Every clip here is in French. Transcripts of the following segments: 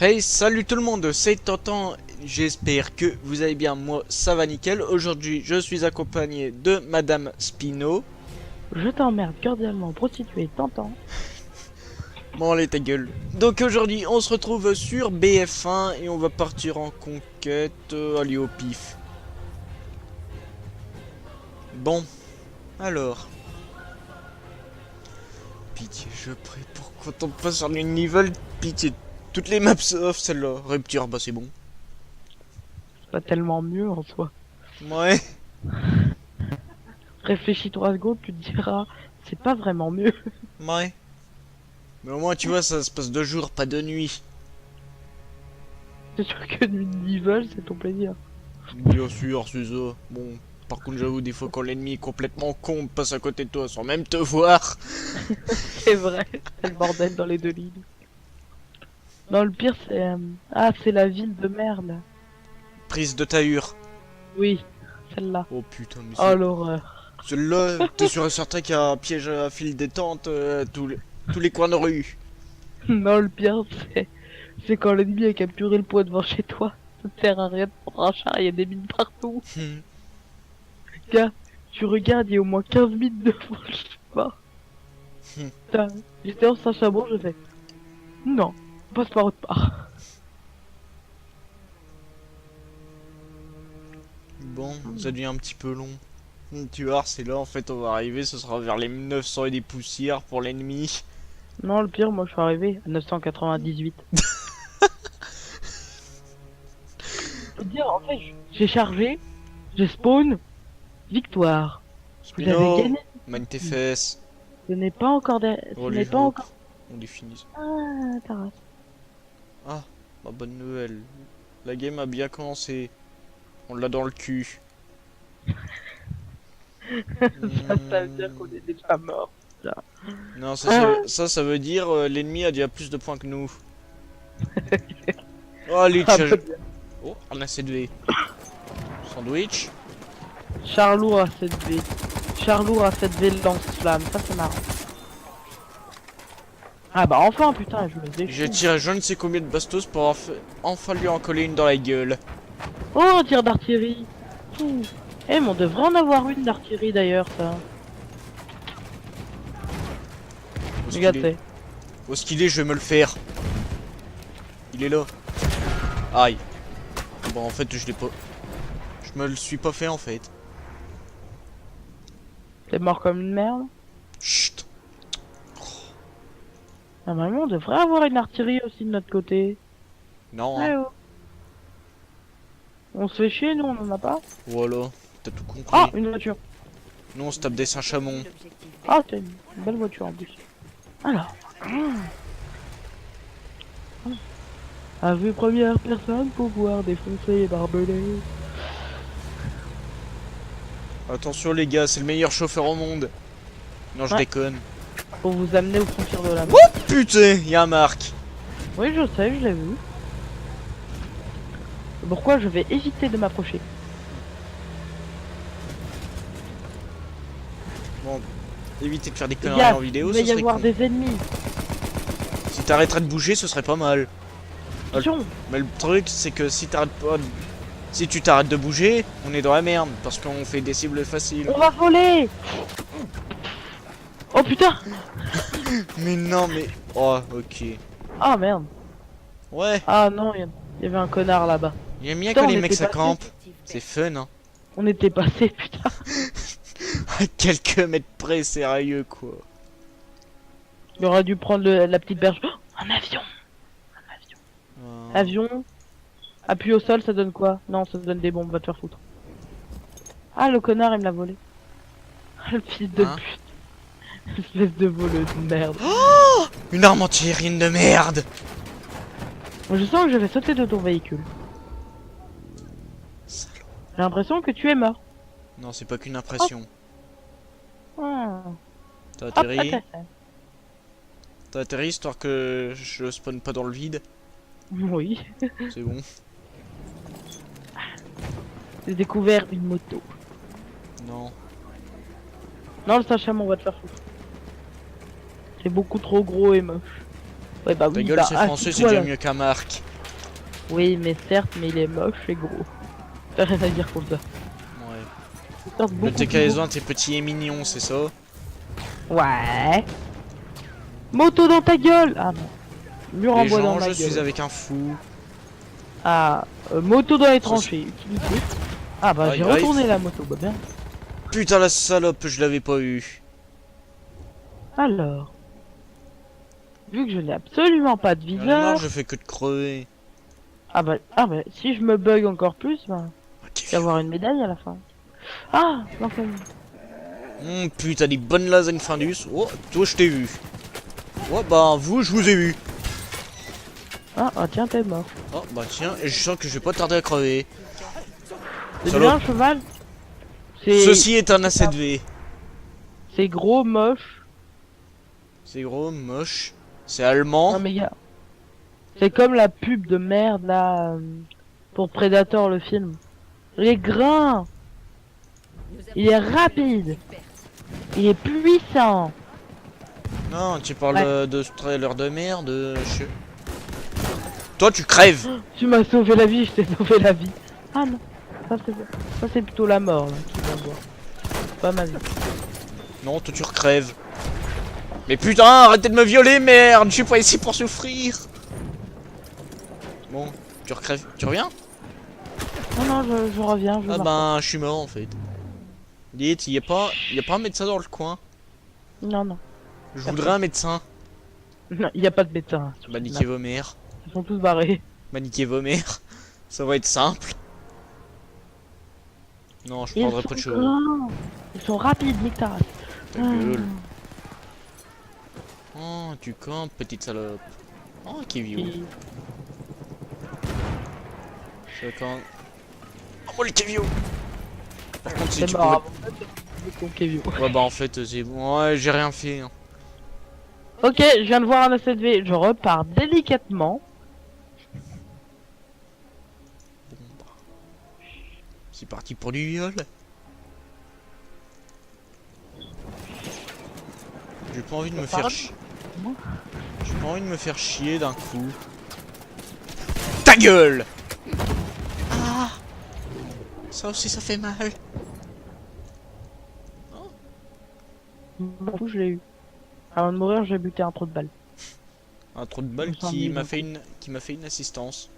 Hey, salut tout le monde, c'est Tantan, j'espère que vous allez bien, moi ça va nickel. Aujourd'hui je suis accompagné de Madame Spino. Je t'emmerde cordialement, prostituée, t'entends? Bon allez ta gueule. Donc aujourd'hui on se retrouve sur BF1 et on va partir en conquête, allez au pif. Bon, alors. Pitié, je prie pour quand on passe sur les niveaux, pitié. Toutes les maps sauf celle-là. Rupture, bah c'est bon. C'est pas tellement mieux en soi. Ouais. Réfléchis 3 secondes, tu te diras, c'est pas vraiment mieux. Ouais. Mais au moins tu vois ça se passe de jour, pas de nuit. C'est sûr que du niveau, c'est ton plaisir. Bien sûr, c'est ça. Bon, par contre, j'avoue, des fois, quand l'ennemi est complètement con, passe à côté de toi sans même te voir. C'est vrai, c'est le bordel dans les deux lignes. Non, le pire c'est... Ah, c'est la ville de merde. Prise de tahure. Oui, celle-là. Oh putain, mais Oh c'est. l'horreur. Celui-là, t'es sûr et certain qu'il y a un piège à fil détente tous les coins de rue. Non, le pire c'est quand l'ennemi a capturé le point devant chez toi. Ça te sert à rien de prendre un char, il y a des mines partout. Gars, tu regardes, il y a au moins 15 mines devant chez toi. Putain, j'étais en Saint-Chamond, je fais... Non, on passe par autre part. Bon, ça devient un petit peu long. Tu vois, c'est là, en fait, on va arriver, ce sera vers les 900 et des poussières pour l'ennemi. Non, le pire, moi je suis arrivé à 998. Faut dire, en fait, j'ai chargé, j'ai spawn, victoire. Vous avez Spino, gagné. manie tes fesses. Ce n'est pas encore Oh, ce les n'est pas hop, encore... on les finit. Ah, ta race. Ah, ma bonne nouvelle. La game a bien commencé. On l'a dans le cul. Ça veut dire qu'on est déjà mort. Là. Non, Ah, ça veut dire l'ennemi a déjà plus de points que nous. Oh, allez, ah, tiens. pas bien. Oh, on a V. Sandwich. Charlour à 7V. Charlour à 7V lance-flamme, ça c'est marrant. Ah bah enfin putain, je me J'ai déchire. tiré je ne sais combien de bastos pour enfin lui en coller une dans la gueule. Oh, un tir d'artillerie. Ouh. Eh, mais on devrait en avoir une d'artillerie d'ailleurs, ça. Où est-ce qu'il est? Regardez. Où est-ce qu'il est? Je vais me le faire. Il est là. Aïe. Bon, en fait, je l'ai pas. Je me le suis pas fait en fait. T'es mort comme une merde. Chut. Normalement, on devrait avoir une artillerie aussi de notre côté. Non, hein. Ouais, oh. On se fait chier, nous, on en a pas. Voilà. T'as tout compris. Ah, une voiture. Nous, on se tape des Saint-Chamond. Ah, c'est une belle voiture en plus. Alors. À vue première personne, pouvoir défoncer et barbelés. Attention, les gars, c'est le meilleur chauffeur au monde. Non, je Ouais. déconne. Pour vous amener aux frontières de la mort. Oh putain, il y a un Marc. Oui, je sais, je l'ai vu. C'est pourquoi je vais éviter de m'approcher. Bon, évitez de faire des Les conneries gars, en vidéo, il va ce y serait avoir con. des ennemis. Si t'arrêterais de bouger, ce serait pas mal. Attention. Mais le truc, c'est que si t'arrêtes pas, si tu t'arrêtes de bouger, on est dans la merde parce qu'on fait des cibles faciles. On va voler. Oh putain. Mais non, mais oh, ok. Ah merde. Ouais, Ah non, il y avait un connard là-bas. j'aime bien Putain, quand on les mecs était ça passé. campe. C'est fun, hein. On était passé, putain. À quelques mètres près, sérieux quoi. Il aurait dû prendre la petite berge. Oh, un avion. Avion. Appui au sol, ça donne quoi? Non, ça donne des bombes, va te faire foutre. Ah, le connard, il me l'a volé. Ah, le fils de Hein? pute. Espèce de voleux de merde. Une arme antiaérienne de merde. Moi, je sens que je vais sauter de ton véhicule. Salaud. J'ai l'impression que tu es mort. Non, c'est pas qu'une impression. Ah. T'as Hop, atterri, attaque. histoire que je spawn pas dans le vide. Oui. C'est bon. J'ai découvert une moto. Non. Non, le Saint-Chamond, on va te faire foutre. C'est beaucoup trop gros et moche. Ouais, bah Ta oui, gueule, bah, c'est français, c'est assis-toi, déjà là. mieux qu'un Marc. Oui, mais certes, mais il est moche et gros. T'as rien à dire comme ça. Ouais. Certes, Le beaucoup plus TKS1 t'es petit et mignon, c'est ça? gros. Ouais. Moto dans ta gueule. Ah non. Mur en Les bois dans gens, ma je gueule. suis avec un fou. Ah, moto dans les Ça, tranchées. Utilité. Ah bah Aïe, j'ai aïe. retourné la moto. Bah bien. Putain la salope, je l'avais pas eu. Alors. Vu que je n'ai absolument pas de J'en ai marre, viseur. je fais que de crever. Ah bah si je me bug encore plus, bah, Ah, je vais avoir une médaille à la fin. Ah, enfin. Putain, des bonnes lasagnes Findus. Oh, toi je t'ai vu. Oh, bah vous, je vous ai vu. Ah tiens, t'es mort. Oh, bah tiens, et je sens que je vais pas tarder à crever. C'est Salope. bien un cheval. Ceci est un A7V. C'est gros, moche. C'est gros, moche. C'est allemand. Non mais gars. C'est comme la pub de merde là pour Predator le film. Les grains. Il est rapide. Il est puissant. Non, tu parles Ouais. de ce trailer de merde. Toi, tu crèves. Tu m'as sauvé la vie, je t'ai sauvé la vie. Ah non. Ça c'est plutôt la mort là qui va voir. Pas mal. Non, toi, tu crèves. Mais putain, arrêtez de me violer, merde. Je suis pas ici pour souffrir. Bon, tu recrèves. Tu reviens? Non, je reviens. Ah ben, je suis mort en fait. Dites, y a pas un médecin dans le coin? Non. Je voudrais un médecin. Non, il n'y a pas de médecin. sur Bah cette niquez map. vos mères. Ils sont tous barrés. Bah niquez vos mères. Ça va être simple. Non, je prendrai pas de choses. grands. Ils sont rapides, nique ta race. Ta gueule. Oh, tu campes, petite salope. Oh, qui view. Et- C'est quand. Oh, moi le Kevio. Par contre, si C'est tu mort. pouvais. Ton Kevin. Ouais, bah en fait, c'est bon. Ouais, j'ai rien fait. Hein. Ok, je viens de voir un A7V. Je repars délicatement. Bon, bah. C'est parti pour du viol. J'ai pas envie de me faire chier. J'ai pas envie de me faire chier d'un coup. Ta gueule! Ah! Ça aussi, ça fait mal. Bon, je l'ai eu. Avant de mourir, j'ai buté un trou de balle. Un trou de balle qui m'a fait une assistance.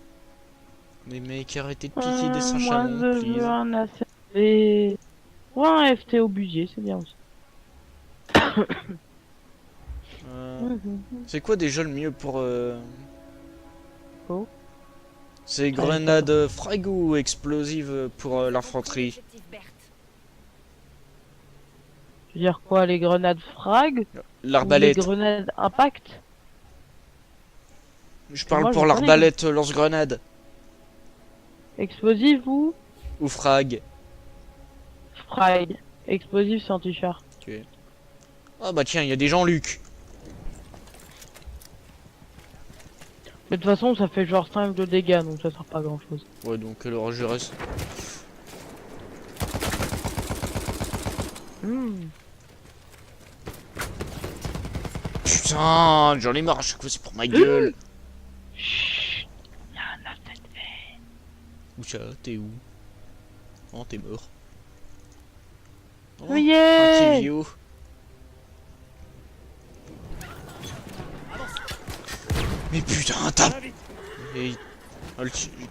Mais mec, arrêtez de piquer des singes Moi, chalons, je please. veux un A7V. Ou un FT au budget, c'est bien aussi. C'est quoi déjà le mieux pour Oh. C'est grenade frag ou explosive pour l'infanterie? Je veux dire quoi, les grenades frag ou les L'arbalète. grenades impact? Je parle Moi, pour je connais. l'arbalète lance-grenade. Explosif ou Ou frag. frag? Explosif sans t-shirt. Ah bah tiens, il y a des gens Luc. Mais de toute façon, ça fait genre 5 de dégâts, donc ça sert pas à grand chose. Ouais, donc alors je reste. Putain, j'en ai marre à chaque fois, c'est pour ma gueule. Chut, y a un A7V. Où ça? T'es où? Oh, t'es mort. Oh, Oh yeah! un Kevio. Mais putain, t'as... Et... Ah,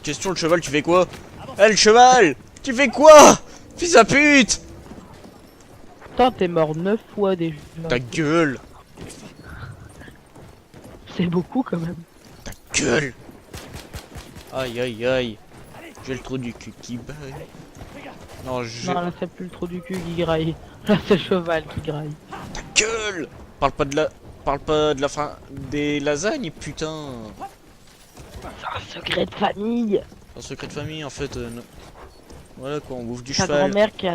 question, le cheval, tu fais quoi? Eh, le cheval! Tu fais quoi? Fils à pute! Putain, t'es mort 9 fois déjà. Ta gueule! C'est beaucoup quand même. Ta gueule! Aïe aïe aïe. J'ai le trou du cul qui baille. Non, j'ai... Non, là c'est plus le trou du cul qui graille. Là c'est le cheval qui graille. Ta gueule! Parle pas de la fin des lasagnes, putain! C'est un secret de famille. Un secret de famille, en fait. Voilà quoi, on bouffe du Sa cheval. grand-mère qui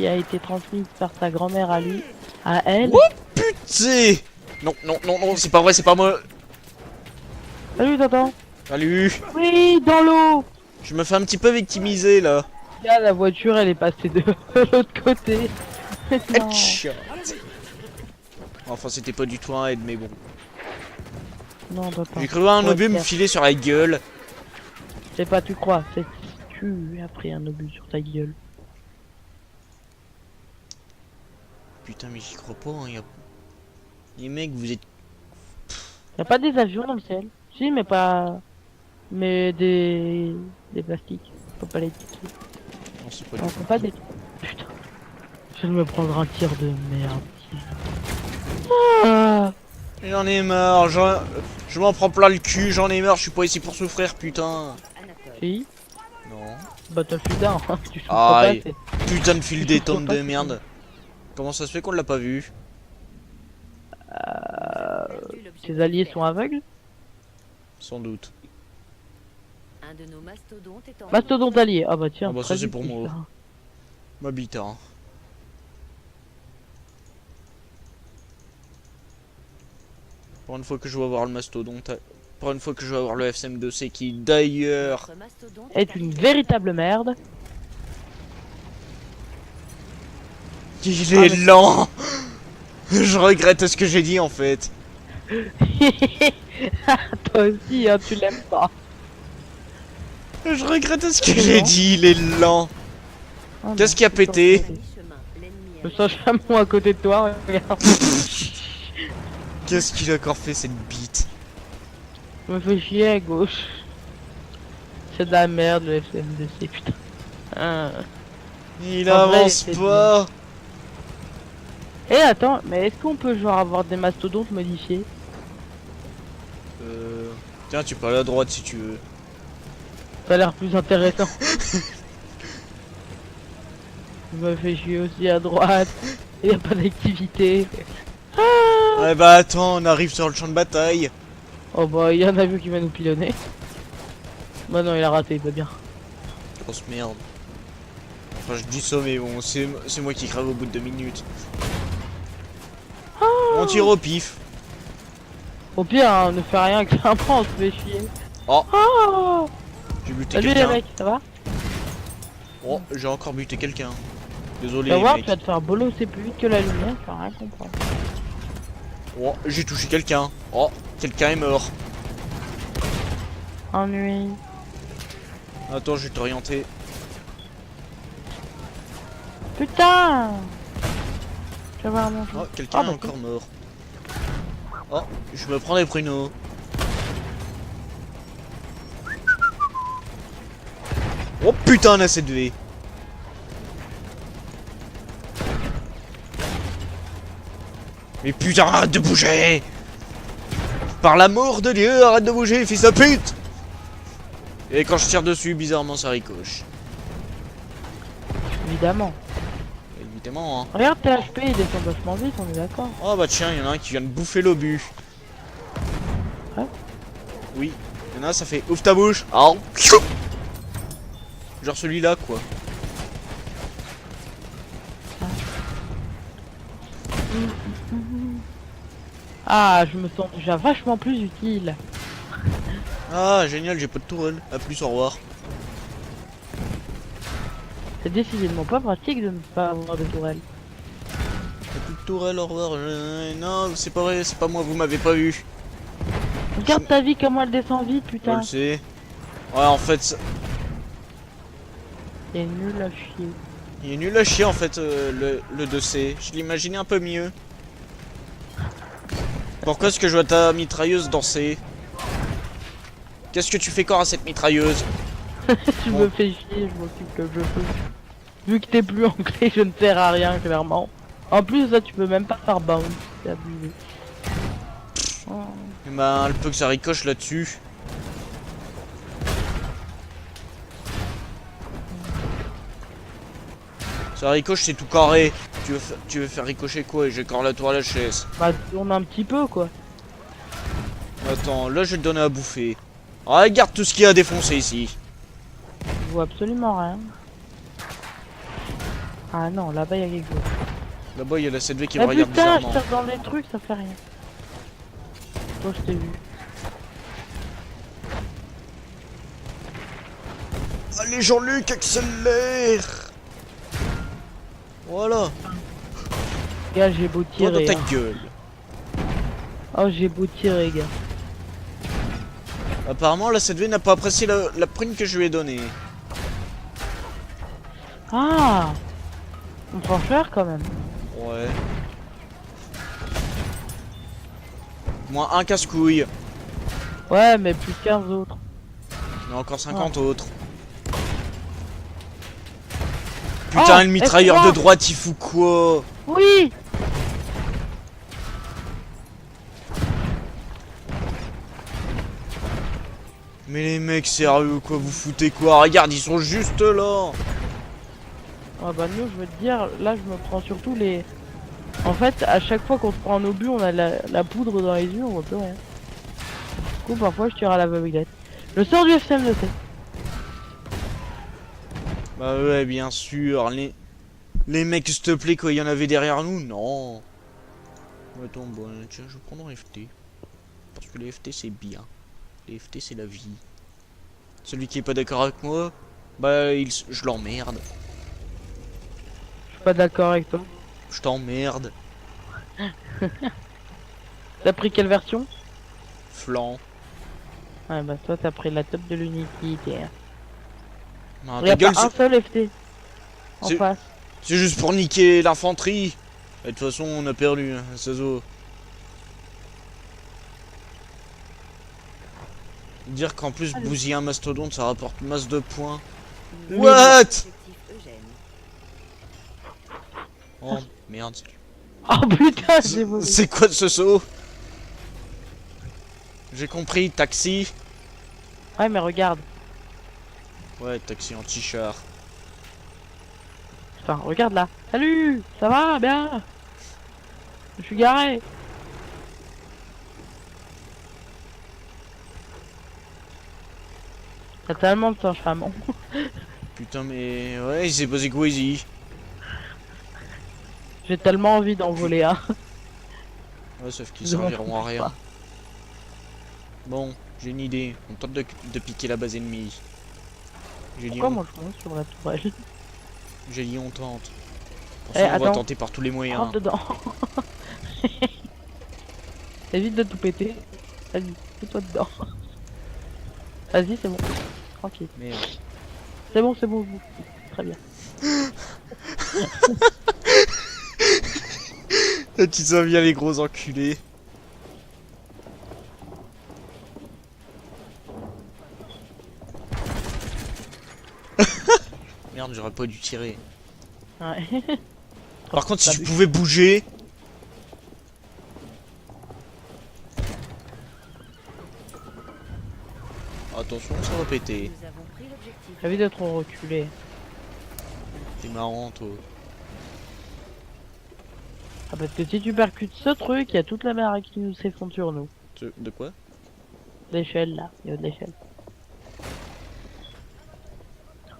a été transmise par sa grand-mère à lui, à elle. Oh putain! Non, non, non, non, c'est pas vrai, c'est pas moi! Salut Tonton. Salut! Oui, dans l'eau. Je me fais un petit peu victimiser là. Là, la voiture elle est passée de l'autre côté. Non. Headshot. Enfin, c'était pas du tout un aide, mais bon. Non, Tonton. J'ai cru voir un Ouais, obus me Pierre. filer sur la gueule. C'est pas tu crois, c'est tu as pris un obus sur ta gueule. Putain, mais j'y crois pas, hein. Les mecs, vous êtes... Y'a pas des avions dans le ciel? Si, mais pas... Mais des plastiques. Faut pas les tirer. Non, c'est pas Non, faut pas des... Putain. Je vais me prendre un tir de merde. Ah, J'en ai marre, je m'en prends plein le cul, j'en ai marre, je suis pas ici pour souffrir, putain. si. Non. Battlefield 1, tu souffres Aïe. pas, Putain de fil Je des comprends tonnes pas de ce merde. Comment ça se fait qu'on l'a pas vu? tes alliés sont aveugles? Sans doute. Un de nos mastodontes est en Mastodonte allié, ah bah tiens, Ah bah ça, très c'est pour utile, moi. ça. Ma bite, hein. Pour une fois que je vais avoir le mastodonte. Pour une fois que je vais avoir le FSM2C qui d'ailleurs... Notre mastodonte Est une véritable merde. Il est lent. Je regrette ce que j'ai dit en fait. Toi aussi, hein, tu l'aimes pas. Je regrette ce que j'ai dit, il est lent. Ah, Qu'est-ce non, qui a c'est pété? pas- mi-chemin. L'ennemi Le a sens chameau à côté de toi, regarde. Qu'est-ce qu'il a encore fait cette bite? Je me fais chier à gauche. C'est de la merde le FMDC, putain. Ah. Il En vrai, avance c'est pas. Eh attends, mais est-ce qu'on peut genre avoir des mastodontes modifiés? Tiens, tu peux aller à droite si tu veux. Ça a l'air plus intéressant. Je me fais chier aussi à droite. Il y a pas d'activité. Ah bah attends, on arrive sur le champ de bataille. Oh bah il y en a vu qui va nous pilonner. Bah non, il a raté, il va bien. Grosse merde. Enfin, je dis ça, mais bon, c'est moi qui crève au bout de 2 minutes. On tire au pif. Au pire, hein, ne fait rien, clairement, on se fait chier. Oh. Oh, J'ai buté salut les quelqu'un. mecs, ça va? Oh, j'ai encore buté quelqu'un. Désolé, Tu vas les voir, mecs. tu vas te faire bolosser plus vite que la lumière, tu vas rien comprendre. Oh, j'ai touché quelqu'un. Oh, quelqu'un est mort. Ennui. Attends, je vais t'orienter. Putain! Je vais voir mon Oh, quelqu'un Ah, bah, est encore mort. Oh, je me prends des pruneaux. Oh putain, un A7V. Mais putain, arrête de bouger! Par l'amour de Dieu, arrête de bouger, fils de pute! Et quand je tire dessus, bizarrement, ça ricoche. Évidemment. Évidemment, hein. Regarde tes HP, ils descendent vachement vite, on est d'accord. Oh bah tiens, il y en a un qui vient de bouffer l'obus. Hein? Oui, il y en a un, ça fait ouvre ta bouche. Oh. Genre celui-là, quoi. Ah, je me sens déjà vachement plus utile. Ah, génial, j'ai pas de tourelle. A plus, au revoir. C'est décidément pas pratique de ne pas avoir de tourelle. J'ai plus de tourelle, au revoir. Non, c'est pas vrai, c'est pas moi, vous m'avez pas vu. Regarde ta vie, comment elle descend vite, Je putain. le sais. Ouais, en fait, C'est nul à chier. il est nul à chier, en fait, le 2C. Je l'imaginais un peu mieux. Pourquoi est-ce que je vois ta mitrailleuse danser? Qu'est-ce que tu fais quand à cette mitrailleuse? Tu Bon. me fais chier, je m'occupe comme je peux. Vu que t'es plus anglais, je ne sers à rien, clairement. En plus, là, tu peux même pas faire bounce. C'est abusé. Oh. Eh ben, le peu que ça ricoche là-dessus. Ça ricoche, c'est tout carré. Tu veux faire ricocher quoi? Et j'ai encore la tour à la chaise. Bah, tourne un petit peu, quoi. Attends, là je vais te donner à bouffer. Regarde tout ce qu'il y a à défoncer ici. Je vois absolument rien. Ah non, là-bas, il y a quelque chose. Là-bas, il y a la 7V qui me Ah regarde putain, je bizarrement. tire dans les trucs, ça fait rien. Toi, je t'ai vu. Allez, Jean-Luc, accélère! Voilà. Gars, j'ai beau Toi dans tirer. ta Hein. gueule. Oh, j'ai beau tirer, gars. Apparemment, la 7V n'a pas apprécié la prune que je lui ai donnée. Ah, on prend cher quand même. Ouais. Moins un casse-couille. Ouais, mais plus 15 autres. Mais encore 50 autres. Putain, Oh, le mitrailleur F3. de droite, il fout quoi? Oui. Mais les mecs, sérieux, quoi, vous foutez quoi? Regarde, ils sont juste là. Ah bah nous, je veux te dire, là je me prends surtout les... En fait, à chaque fois qu'on se prend un obus, on a la poudre dans les yeux, on voit plus rien. Du coup, parfois je tire à l'aveuglette. Le sort du FCM le sait. Bah ouais, bien sûr. Les mecs, s'il te plaît, quoi, il y en avait derrière nous? Non. Attends, bon, tiens, je vais prendre un FT. Parce que les FT, c'est bien. Les FT, c'est la vie. Celui qui est pas d'accord avec moi, bah, je l'emmerde. Je suis pas d'accord avec toi. Je t'emmerde. T'as pris quelle version? Flan. Ouais bah toi t'as pris la top de l'Unity. Non, ta Regarde, gueule, pas un seul FT. En C'est- face. c'est juste pour niquer l'infanterie. Et de toute façon, on a perdu, hein, Sazo. Dire qu'en plus, Allez. bousiller un mastodonte, ça rapporte masse de points. Mais- What? Objectif Eugène. Oh, merde. Oh putain, j'ai volé. C'est quoi ce saut? J'ai compris, taxi. Ouais mais regarde. Ouais, taxi anti-char. Enfin, regarde là. Salut. Ça va bien? Je suis garé. T'as tellement de singe flamand. Putain, mais ouais, il s'est passé quoi ici? J'ai tellement envie d'en voler un. Ouais, sauf qu'ils Je m'en serviront à fous rien. pas. Bon, j'ai une idée. On tente de piquer la base ennemie. J'ai dit, Pourquoi moi je monte sur la tourelle? j'ai dit on tente. Pour Eh, ça, on va attends. tenter par tous les moyens. Rentre dedans. Évite de tout péter. Vas-y, fais-toi dedans. Vas-y, c'est bon. Tranquille. Merde. C'est bon, je vous fous. Très bien. Tu sens bien les gros enculés. Merde, j'aurais pas dû tirer. Ouais. Par contre, si T'as tu vu. pouvais bouger. Attention, ça va péter. Nous avons pris l'objectif. J'ai envie de trop reculer. T'es marrant, toi. Ah, parce que si tu percutes ce truc, il y a toute la mer qui nous s'effondre sur nous. De quoi? L'échelle là, il y a de l'échelle.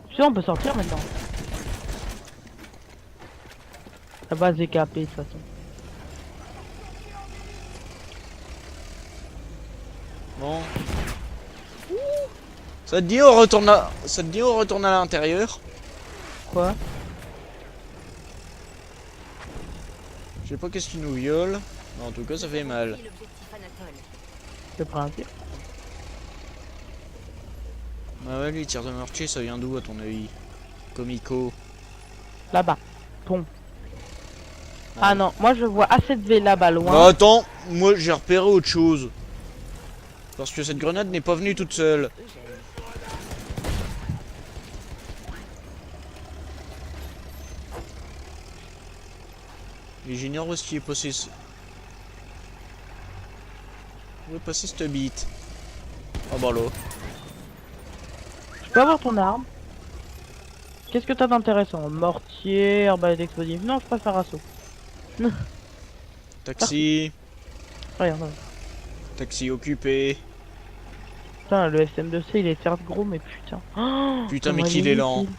Tu sais, on peut sortir maintenant. La base est capée de toute façon. Bon. Ça te dit on retourne à... Ça te dit on retourne à l'intérieur? Quoi? Je sais pas qu'est-ce qui nous viole. Mais en tout cas, ça fait mal. Pris l'objectif Anatole. Je prends un tir. Ah ouais, les tirs de mortier, ça vient d'où à ton avis? Comico. Là-bas. Bon. Ah non, moi je vois A7V là-bas loin. Bah attends, moi j'ai repéré autre chose. Parce que cette grenade n'est pas venue toute seule. Eugène. Et j'ignore où est-ce qu'il est passé ce... Où est passé cette bite? Ah bah là. Je peux avoir ton arme? Qu'est-ce que t'as d'intéressant? Mortier, arbalète explosive. Non, je préfère assaut. Taxi. Regarde. Taxi occupé. Putain, le SM2C il est certes gros, mais putain. Oh, Putain, mais comment qu'il il est lent. inutile.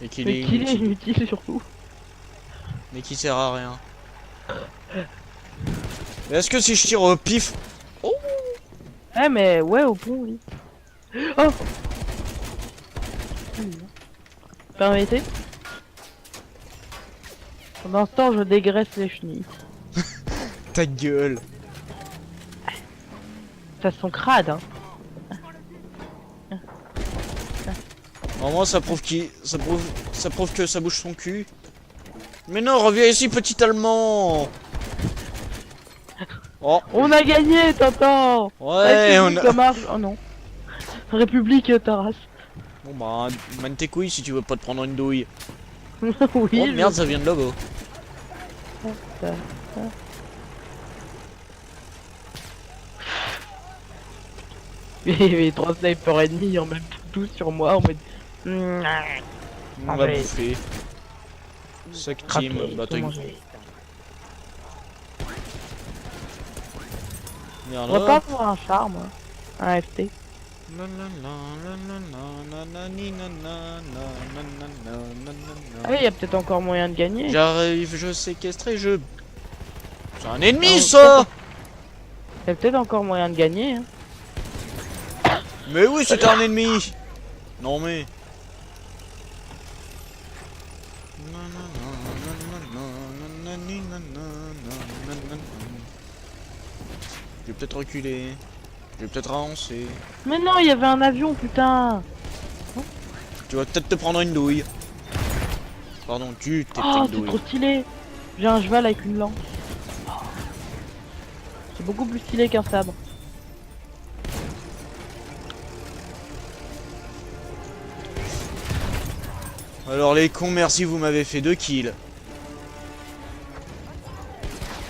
Et qu'il Mais est qu'il est inutile. inutile surtout. Mais qui sert à rien. Mais est-ce que si je tire au pif... Eh, mais ouais, au pont, oui. Oh! Permettez? Pendant ce temps, je dégraisse les chenilles. Ta gueule. Ça sont crades, hein. Au moins ça prouve ça prouve que ça bouge son cul. Mais non, reviens ici, petit Allemand. Oh, On a gagné, Tintin. ouais, on République a... de marche. Oh non. République Taras. Bon bah, mène tes couilles si tu veux pas te prendre une douille. Oui. Oh merde, ça vient de là-bas. Et 3 snipers ennemis en même temps tous sur moi en mode. On Ah va ouais. bouffer. Sec Craquer, team, bah tout t'as manger. Merde, On va pas avoir un charme, hein. Un FT. Ah oui, y a peut-être encore moyen de gagner. J'arrive, je séquestre et je... C'est un ennemi Ah, ça. Y a peut-être encore moyen de gagner. Hein. Mais oui, c'était un ennemi. Non mais... Je vais peut-être reculer. Je vais peut-être avancer. Mais non, il y avait un avion, putain. Tu vas peut-être te prendre une douille. Pardon, tu t'es pris Oh, une c'est douille. trop stylé. J'ai un cheval avec une lance. C'est beaucoup plus stylé qu'un sabre. Alors les cons, merci, vous m'avez fait 2 kills.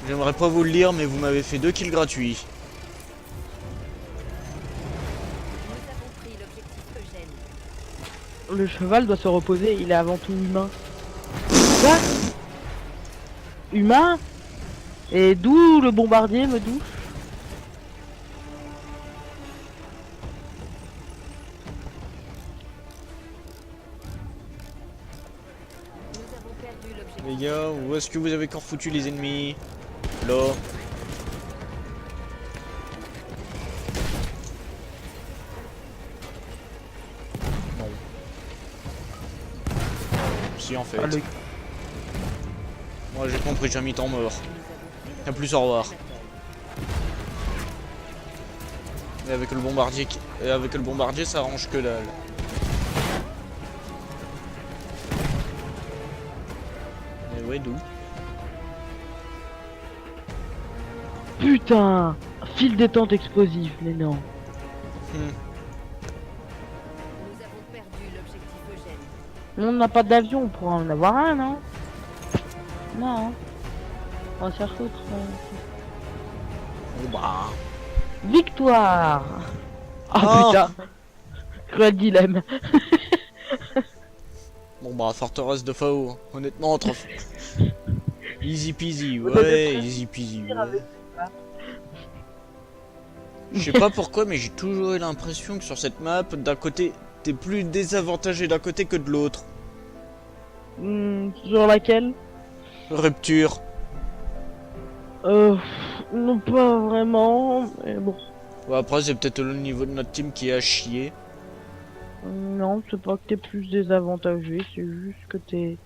J'aimerais pas vous le dire, mais vous m'avez fait 2 kills gratuits. Nous avons pris l'objectif Eugène. Le cheval doit se reposer, il est avant tout humain. Quoi? Humain? Et d'où le bombardier me douche? Nous avons perdu l'objectif. Les gars, où est-ce que vous avez encore foutu les ennemis? Là. Non. Si en fait. Ah, le- Moi j'ai compris, j'ai mis temps mort. Nous avons A plus, au revoir. bataille. Et avec le bombardier, et avec le bombardier ça arrange que dalle. Mais ouais, d'où? Putain! Fil détente explosif, mais non. Hmm. Nous avons perdu l'objectif Eugène. On n'a pas d'avion, on pourra en avoir un, non? Non. On va se faire foutre. Bon bah. Victoire! Ah Oh. putain! Cruel dilemme. Bon bah, forteresse de Fao. Honnêtement, entre. Easy peasy, Peut-être ouais, que- easy peasy. Ouais. Je sais pas pourquoi, mais j'ai toujours eu l'impression que sur cette map, d'un côté, t'es plus désavantagé d'un côté que de l'autre. Sur laquelle? Rupture. Non, pas vraiment, mais bon. Ouais, après, c'est peut-être le niveau de notre team qui est à chier. Non, c'est pas que t'es plus désavantagé, c'est juste que t'es...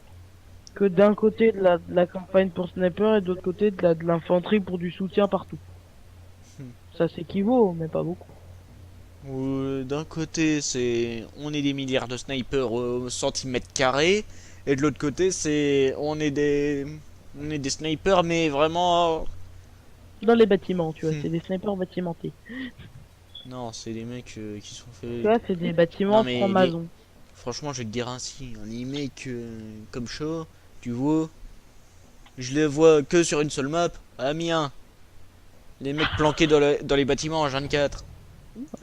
Que d'un côté de la campagne pour sniper et de l'autre côté de l'infanterie pour du soutien partout. Ça s'équivaut, mais pas beaucoup. D'un côté, c'est on est des milliards de snipers au centimètre carré, et de l'autre côté, c'est on est des snipers, mais vraiment. Dans les bâtiments, tu vois, Hmm. c'est des snipers bâtimentés. Non, c'est des mecs qui sont Tu faits. vois, c'est des bâtiments Non, mais francs-maçons. Franchement, je vais te dire ainsi, hein, les mecs comme ça, tu vois, je les vois que sur une seule map, Amiens. Les mecs planqués dans les bâtiments en 24.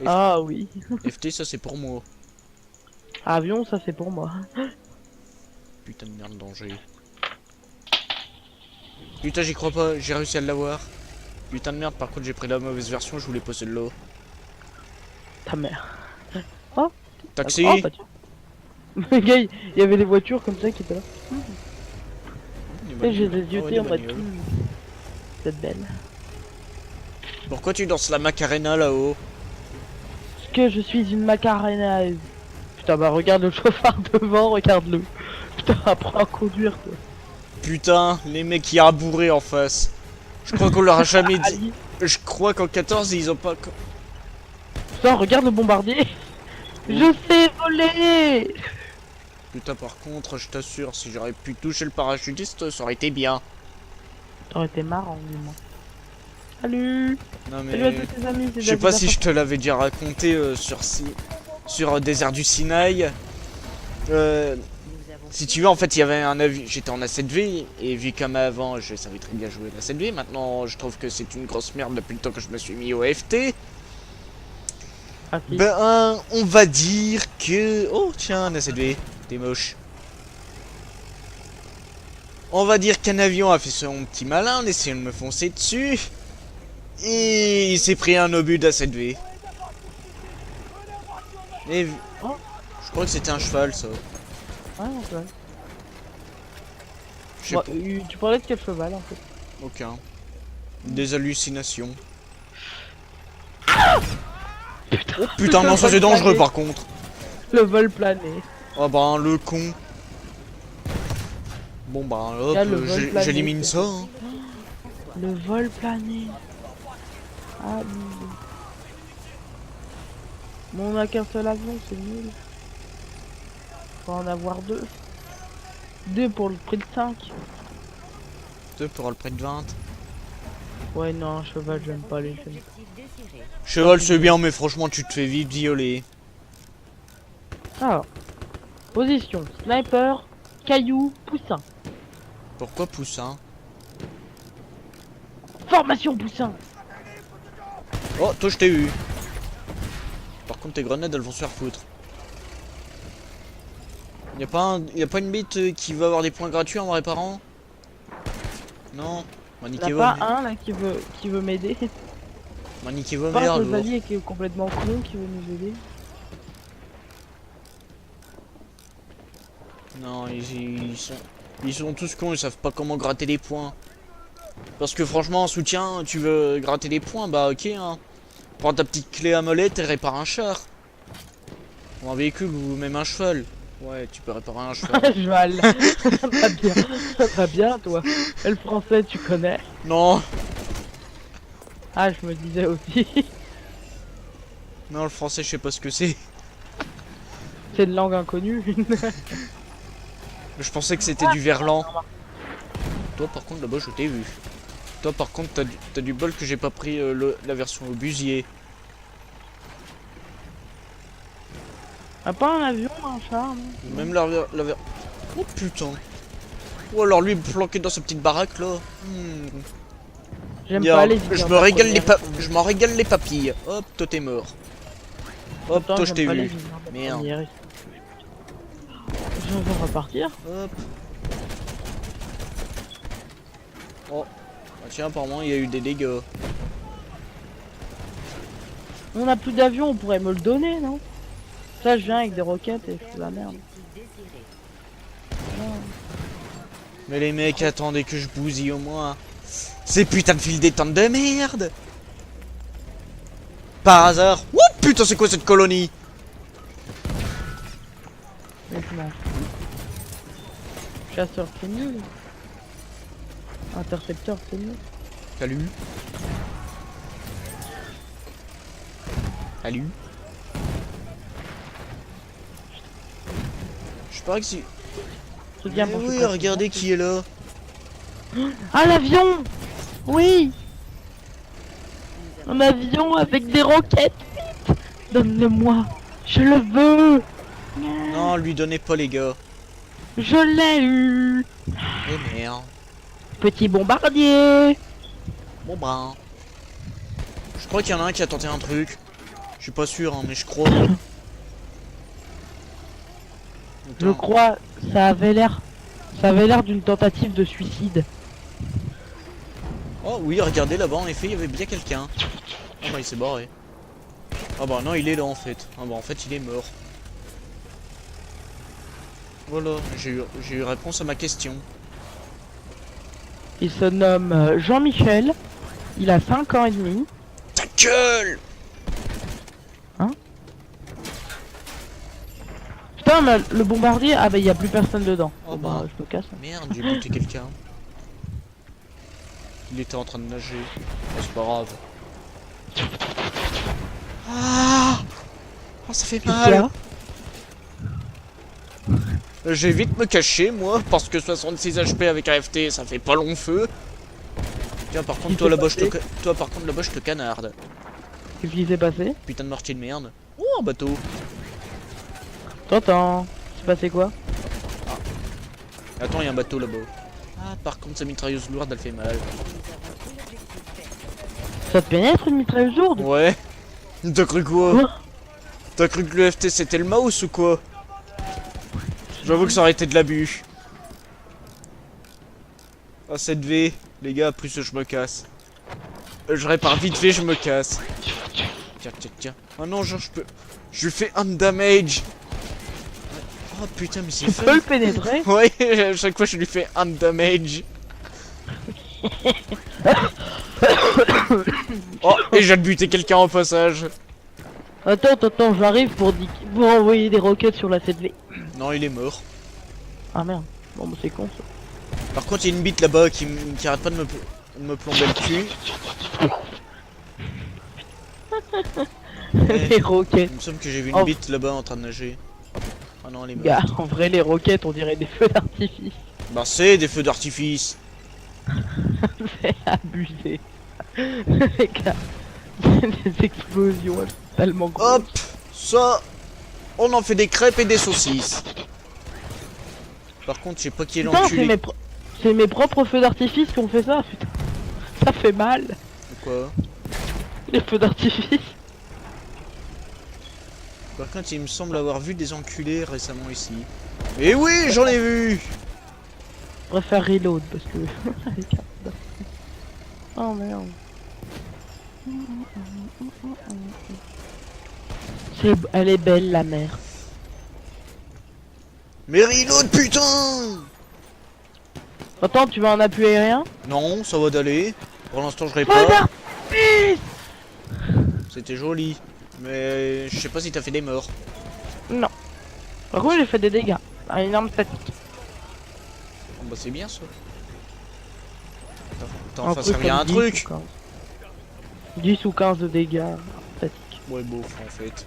Ah oui. FT, ça c'est pour moi. Avion, ça c'est pour moi. Putain de merde, danger. Putain, j'y crois pas, j'ai réussi à l'avoir. Putain de merde, par contre, j'ai pris la mauvaise version, je voulais poser de l'eau. Ta mère. Taxi. Oh, bah tiens. Le gars, il y avait des voitures comme ça qui étaient là. Et j'ai des yeux Oh, des en mode. bagnoles. C'est belle. Pourquoi tu danses la Macarena là-haut? Parce que je suis une macarena. Putain, bah regarde le chauffard devant, regarde-le. Putain, apprends à conduire, toi. Putain, les mecs qui a bourré en face. Je crois qu'on leur a jamais dit. Ali. Je crois qu'en 14 ils ont pas. Putain, regarde le bombardier. Je sais voler. Putain, par contre, je t'assure, si j'aurais pu toucher le parachutiste, ça aurait été bien. Ça aurait été marrant, du moins. Salut. Non Salut à mais... tous tes amis. Je sais pas si je te l'avais déjà raconté sur Désert du Sinaï. Euh, Nous avons si tu veux, en fait, il y avait un avion. J'étais en A7V et vu comme avant, je savais très bien jouer l'A7V. Maintenant, je trouve que c'est une grosse merde depuis le temps que je me suis mis au FT. Ah, si. Ben, on va dire que... Oh, tiens, un A7V. T'es moche. On va dire qu'un avion a fait son petit malin en essayant de me foncer dessus. Et il s'est pris un obus d'A7V. Et... Oh. Je crois que c'était un cheval, ça. Ouais, ouais. Je sais Bon, pas. tu parlais de quel cheval en fait? Aucun. Des hallucinations. Oh putain, non, ça c'est dangereux par contre. Le vol plané. Oh bah, le con. Bon bah, hop, Là, le vol plané, j'élimine c'est- ça. Hein. Le vol plané. Ah oui. Bon, on a qu'un seul avion, c'est nul. Faut en avoir deux. Deux pour le prix de 5. 2 pour le prix de 20. Ouais, non, cheval, j'aime pas les jeunes. objectif désiré. Cheval, c'est bien, mais franchement, tu te fais vite violer. Alors, position, sniper, caillou, poussin. Pourquoi poussin? Formation poussin. Oh, toi, je t'ai eu. Par contre, tes grenades, elles vont se faire foutre. Y a pas une bite qui veut avoir des points gratuits en me réparant? Non. M'a Il niqué a vos pas un là qui veut m'aider. M'a niqué vos Pas mères, un lourd. chevalier qui est complètement con qui veut nous aider. Non, ils sont tous cons, ils savent pas comment gratter des points. Parce que franchement, en soutien, tu veux gratter des points, bah ok, hein. Prends ta petite clé à molette et répare un char. Ou un véhicule ou même un cheval. Ouais, tu peux réparer un cheval. Cheval. Ça va bien. Ça va bien, toi. Et le français, tu connais. Non, Ah, je me disais aussi. non, le français, je sais pas ce que c'est. C'est une langue inconnue. Je pensais que c'était du verlan. Toi, par contre, là-bas, je t'ai vu. Toi, par contre, t'as du bol que j'ai pas pris la version obusier. Ah, pas un avion, un char, non? Même Oh putain. Ou alors lui planqué dans sa petite baraque là. J'aime Bien, pas les je me régale je m'en régale les papilles. Hop, toi t'es mort. Hop, toi je t'ai vu. Merde. Je vais repartir. Hop. Oh. Ah, tiens, apparemment il y a eu des dégâts. On a plus d'avion, on pourrait me le donner, non? Ça, je viens avec des roquettes et je fous la merde. Objectif désiré. Mais les mecs, attendez que je bousille au moins. Ces putains de fils d'étente de merde. Par hasard. Oh putain, c'est quoi cette colonie? Mais je m'en fous. Chasseur, c'est nul. Intercepteur, c'est nul. Salut. Salut. Je parie que si... C'est bien Mais pour oui, que- regardez qui est là. Ah, l'avion! Oui! Un avion avec des roquettes! Vite! Donne-le-moi! Je le veux! Non, lui donnez pas les gars. Je l'ai eu! Eh merde. Petit bombardier! Bon ben. Je crois qu'il y en a un qui a tenté un truc. Je suis pas sûr, hein, mais je crois. Je Attends. crois, ça avait l'air d'une tentative de suicide. Oh oui, regardez là-bas, en effet, il y avait bien quelqu'un. Ah bah il s'est barré. Ah bah non, il est là en fait. Ah bah en fait, il est mort. Voilà, j'ai eu réponse à ma question. Il se nomme Jean-Michel. Il a 5 ans et demi. Ta gueule! Putain, mais le bombardier, ah bah il y a plus personne dedans. Oh Bon, bah. je me casse. Merde, j'ai buté quelqu'un. Il était en train de nager. Oh, c'est pas grave. Ah! Oh, ça fait Qu'est-ce qu'il y mal. a? Je vais vite me cacher, moi, parce que 66 HP avec AFT, ça fait pas long feu. Tiens, par contre, Il toi s'est là-bas, passé. toi, par contre, là-bas, je te canarde. Qu'est-ce qui s'est passé? Putain de mortier de merde. Oh, un bateau. T'entends? C'est passé quoi? Attends, il y a un bateau là-bas. Ah, par contre, sa mitrailleuse lourde, elle fait mal. Ça te pénètre une mitrailleuse lourde? Ouais. T'as cru quoi? Quoi? T'as cru que le FT c'était le mouse ou quoi? J'avoue que ça aurait été de l'abus. Ah, cette V, les gars, plus je me casse. Je répare vite fait, je me casse. Tiens, tiens, tiens. Oh non, genre, je peux. Je lui fais un damage. Oh putain, mais c'est Tu fun. peux le pénétrer? Ouais, à chaque fois je lui fais un damage. Oh, et j'ai buté quelqu'un au passage. Attends, j'arrive pour envoyer des roquettes sur la 7V. Non, il est mort. Ah merde. Bon, bah c'est con ça. Par contre, il y a une bite là-bas qui arrête pas de me plomber le cul. Les roquettes. Il me semble que j'ai vu une Oh. bite là-bas en train de nager. Ah non, elle est morte. Gars, en vrai, les roquettes, on dirait des feux d'artifice. Bah, c'est des feux d'artifice. C'est abusé. Les gars, des explosions tellement grosses. Hop, ça, on en fait des crêpes et des saucisses. Par contre, je sais pas qui est Putain, l'enculé. c'est mes propres feux d'artifice qui ont fait ça, putain. Ça fait mal, Quoi? les feux d'artifice. Par contre, il me semble avoir vu des enculés récemment ici. Et oui, j'en ai vu. Je préfère reload parce que. les cartes d'artifice. Oh merde. Elle est belle la mer. Mais reload, putain. Attends, tu vas en appui aérien? Non, ça va d'aller. Pour l'instant, je Feu répare. d'artifice. C'était joli. Mais je sais pas si t'as fait des morts. Non. Par contre, j'ai fait des dégâts. Une arme statique. Oh, bah, c'est bien ça. T'as Un enfin truc servi à comme un 10 truc. ou 15. 10 ou 15 de dégâts statiques. Ouais, bof, en fait.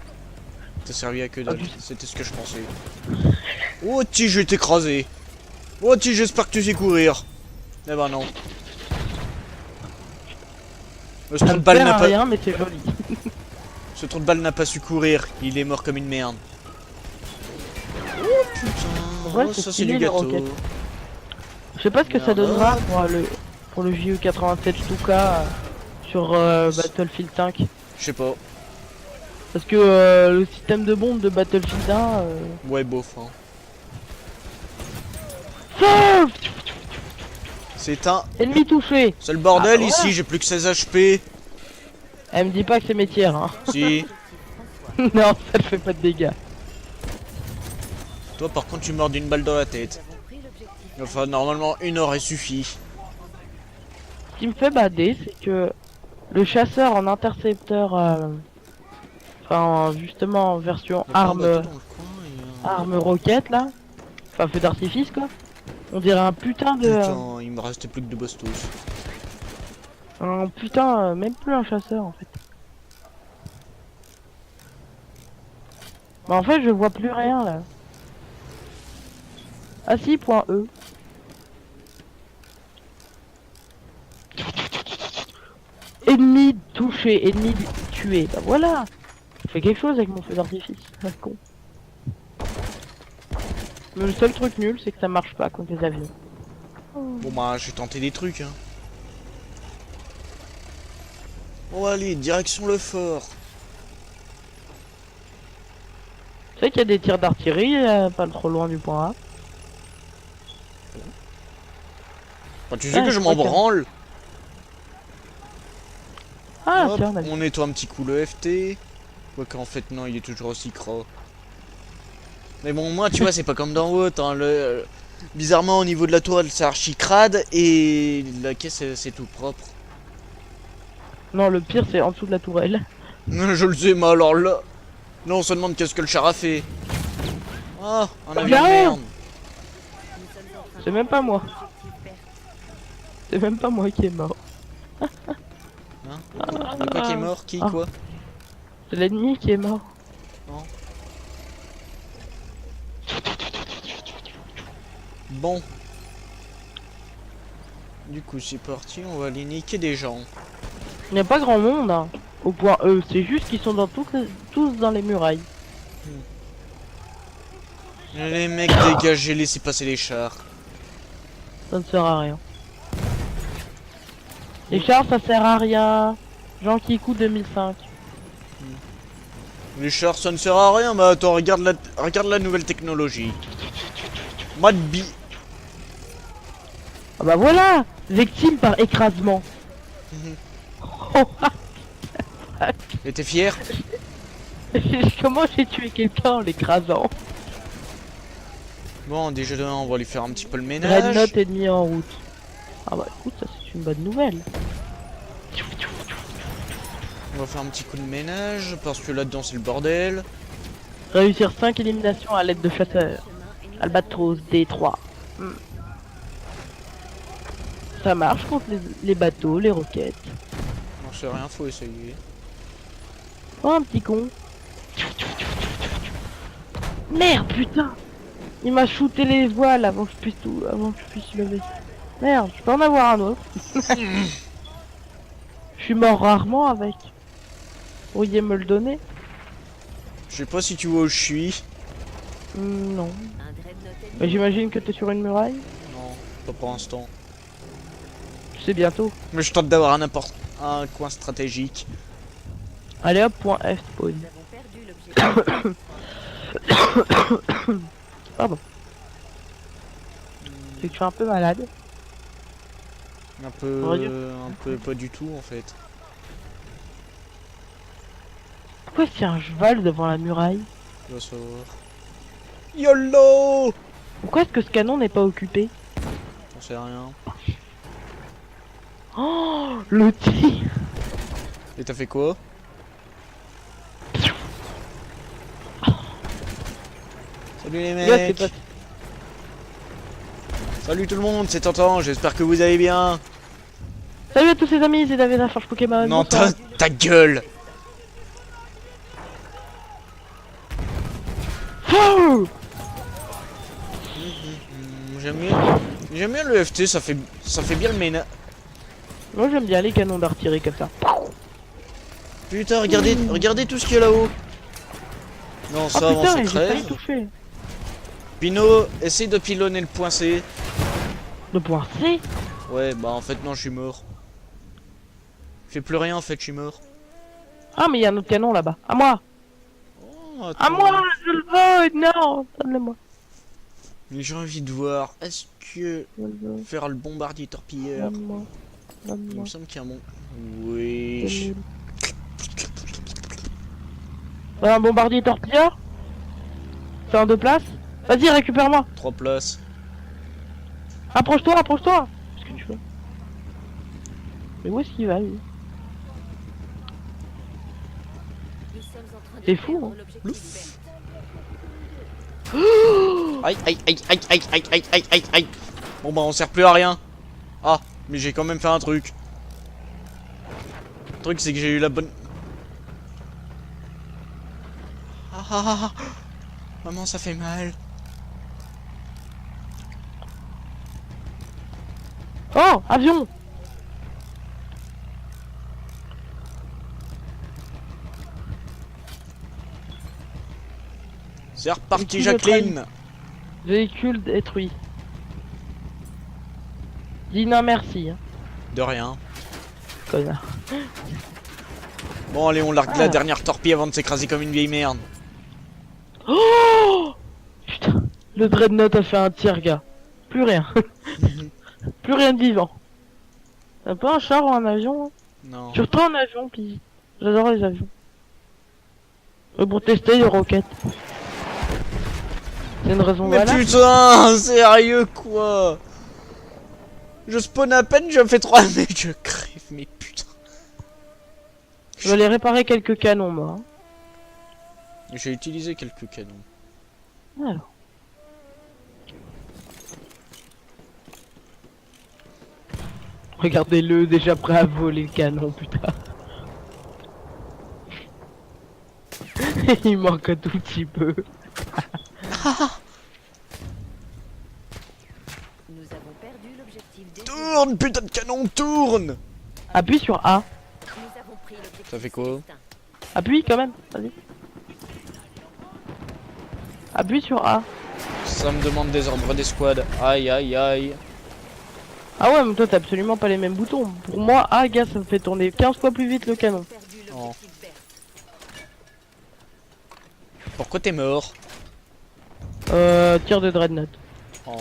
T'as servi à que dalle. du- C'était ce que je pensais. Oh, ti, je vais t'écraser. Oh, ti, j'espère que tu sais courir. Eh ben non. Ce Ça trou me de balle sert n'a à pas... rien, mais c'est joli. Ce trou de balle n'a pas su courir. Il est mort comme une merde. Oh putain. vrai, Oh, c'est ça c'est stylé, du les gâteau. roquettes. Je sais pas ce que ça Merde. donnera pour le JU87 Stuka sur Battlefield 5. Je sais pas. Parce que le système de bombe de Battlefield 1. Ouais, bof. Hein. Sauve. C'est un... Ennemi touché. C'est le bordel Ah, ici, ouais. j'ai plus que 16 HP. Elle me dit pas que c'est mes tiers, hein. Si. Non, ça ne fait pas de dégâts. Toi par contre tu meurs d'une balle dans la tête. Nous avons pris l'objectif. Enfin normalement une aurait suffi. Ce qui me fait bader, c'est que le chasseur en intercepteur, enfin justement en version arme roquette là, enfin feu d'artifice quoi, on dirait un putain de, Putain, il me restait plus que deux bastos. un putain, même plus un chasseur en fait. Bah en fait je vois plus rien là. Ah si, point E. Ennemi touché, ennemi tué. Bah voilà. Je fais quelque chose avec mon feu d'artifice. Ah, con. Mais le seul truc nul, c'est que ça marche pas contre les avions. Bon bah j'ai tenté des trucs hein. Bon allez, direction le fort. Tu sais qu'il y a des tirs d'artillerie, pas trop loin du point A. Enfin, tu sais Ouais, que je m'en je crois que- branle. Ah Hop, tiens, on a vu. on nettoie un petit coup le FT. Ouais qu'en fait non, il est toujours aussi gras. Mais bon moi tu vois c'est pas comme dans Watt hein, bizarrement au niveau de la tourelle c'est archi crade et la caisse c'est tout propre. Non, le pire c'est en dessous de la tourelle. Je le sais mais alors là. Là on se demande qu'est-ce que le char a fait. Ah, un avion de Bien. merde. Nous sommes en train C'est même pas moi. d'objectif vert. C'est même pas moi qui est mort. Hein? De quoi qui est mort? Qui? Ah. Quoi? C'est l'ennemi qui est mort. Non. Bon. Du coup, c'est parti, on va aller niquer des gens. Il n'y a pas grand monde, hein, au point E. C'est juste qu'ils sont tous dans les murailles. Les mecs, dégagez, laissez passer les chars. Ça ne sert à rien. Les chars, ça sert à rien. Jean Kikou 2005. Les chars, ça ne sert à rien, mais attends, regarde la nouvelle technologie. Mode bi... Ah bah voilà, victime par écrasement. Oh, Et t'es fier? comment j'ai tué quelqu'un en l'écrasant? Bon, déjà demain, on va lui faire un petit peu le Red ménage. Note ennemi en route. Ah bah écoute, ça c'est une bonne nouvelle. On va faire un petit coup de ménage, parce que là-dedans, c'est le bordel. Réussir 5 éliminations à l'aide de chasseurs. Chemin est Albatros D3. Ça marche contre les bateaux, les roquettes. Non, c'est rien, faut essayer. Oh un petit con. Merde putain. Il m'a shooté les voiles avant que je puisse lever. Merde, je peux en avoir un autre. Je suis mort rarement avec. Pourriez me le donner? Je sais pas si tu vois où je suis. Non. un dreadnought ennemi. Mais j'imagine que t'es sur une muraille. Non, pas pour l'instant. Tu sais bientôt. Mais je tente d'avoir un coin stratégique. Allez hop, point F spawn. Nous avons perdu l'objectif. Pardon. C'est que je suis un peu malade. Un peu pas du tout en fait. Pourquoi c'est un cheval devant la muraille? Tu vas savoir. YOLO! Pourquoi est-ce que ce canon n'est pas occupé? J'en sais rien. Oh, le tir! Et t'as fait quoi? Salut les Gars, c'est mecs! pas... Salut tout le monde, c'est Tantan, j'espère que vous allez bien. Salut à tous les amis, c'est David Forge Pokémon. Non, bonsoir. ta gueule! Oh J'aime bien le FT, ça fait bien le ménage. Moi j'aime bien les canons d'artillerie comme ça. Putain, regardez tout ce qu'il y a là-haut. Non, Oh ça avance, putain, ça j'ai failli crève. toucher. Pino, essaye de pilonner le point C. Le point C. Ouais, bah en fait non, je suis mort. Je fais plus rien en fait, je suis mort. Ah mais il y a un autre canon là-bas. À moi. Oh, À attends. moi, je le veux. Non, donne-le-moi. Mais j'ai envie de voir, est-ce que Je le veux. faire le bombardier torpilleur, Donne-moi. il Donne-moi. me semble qu'il y a un bon... Oui. Un bombardier torpilleur. C'est en 2 places. Vas-y, récupère-moi. 3 places. Approche-toi, approche-toi. Qu'est-ce que tu fais? Mais où est-ce qu'il va lui? Nous sommes en train de C'est fou, perdre hein. l'objectif vert. Aïe, aïe, aïe, aïe, aïe, aïe, aïe, aïe, aïe, aïe. Bon bah on sert plus à rien. Ah, mais j'ai quand même fait un truc. Le truc c'est que j'ai eu la bonne... Ah, ah, ah, ah. Maman, ça fait mal. Oh, avion. C'est reparti, Qui me Jacqueline. Véhicule détruit. Dis non merci, hein, De rien. connard. Bon allez, on largue Ah. la dernière torpille avant de s'écraser comme une vieille merde. Oh putain, le Dreadnought a fait un tir, gars. Plus rien. Plus rien de vivant. T'as pas un char ou un avion? Hein? Non. Surtout un avion, puis j'adore les avions. Mais pour tester les roquettes. C'est une raison Mais valable. putain, sérieux quoi? Je spawn à peine, je fais 3 mais je crève, mais putain. Je vais aller réparer quelques canons, moi. Hein. J'ai utilisé quelques canons. Alors. Regardez-le, déjà prêt à voler le canon, putain. Il manque un tout petit peu. Nous avons perdu l'objectif désiré. Tourne, putain de canon, tourne. Appuie sur A. Nous avons pris l'objectif Ça fait quoi? célestin. Appuie quand même. Vas-y. Appuie sur A. Ça me demande des ordres d'escouade. Aïe, aïe, aïe. Ah ouais, mais toi t'as absolument pas les mêmes boutons. Pour moi, A, gars, ça me fait tourner 15 fois plus vite le canon. Perdu Oh. l'objectif vert. Pourquoi t'es mort? Tir de dreadnought. Oh.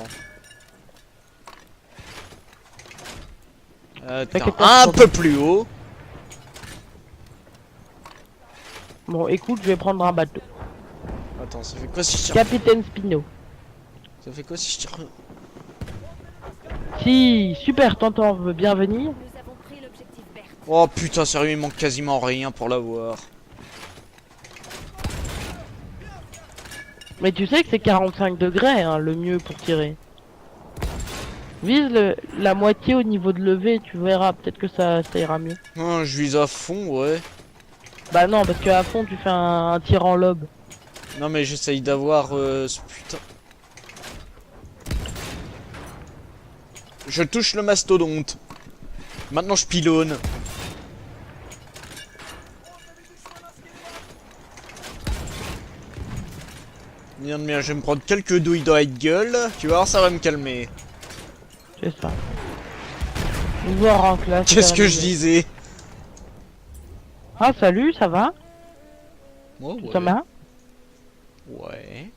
T'inquiète pas, Un c'est peu plus haut. Bon, écoute, je vais prendre un bateau. Attends, ça fait quoi si je tire? Capitaine Spino. Ça fait quoi si je tire? Si, super, Tantan veut bien venir. Nous avons pris l'objectif vert. Oh putain, sérieux, il manque quasiment rien pour l'avoir. Mais tu sais que c'est 45 degrés, hein, le mieux pour tirer. Vise la moitié au niveau de levée, tu verras, peut-être que ça ira mieux. Oh, je vise à fond, ouais. Bah non, parce qu'à fond, tu fais un tir en lobe. Non mais j'essaye d'avoir ce putain. Je touche le mastodonte. Maintenant je pilonne. Bien de merde, je vais me prendre quelques douilles dans la gueule. Tu vas voir, ça va me calmer. C'est ça. Nouveau rang classe. Qu'est-ce que je terminé. disais? Ah, salut, ça va? Oh, Ça va? Ouais.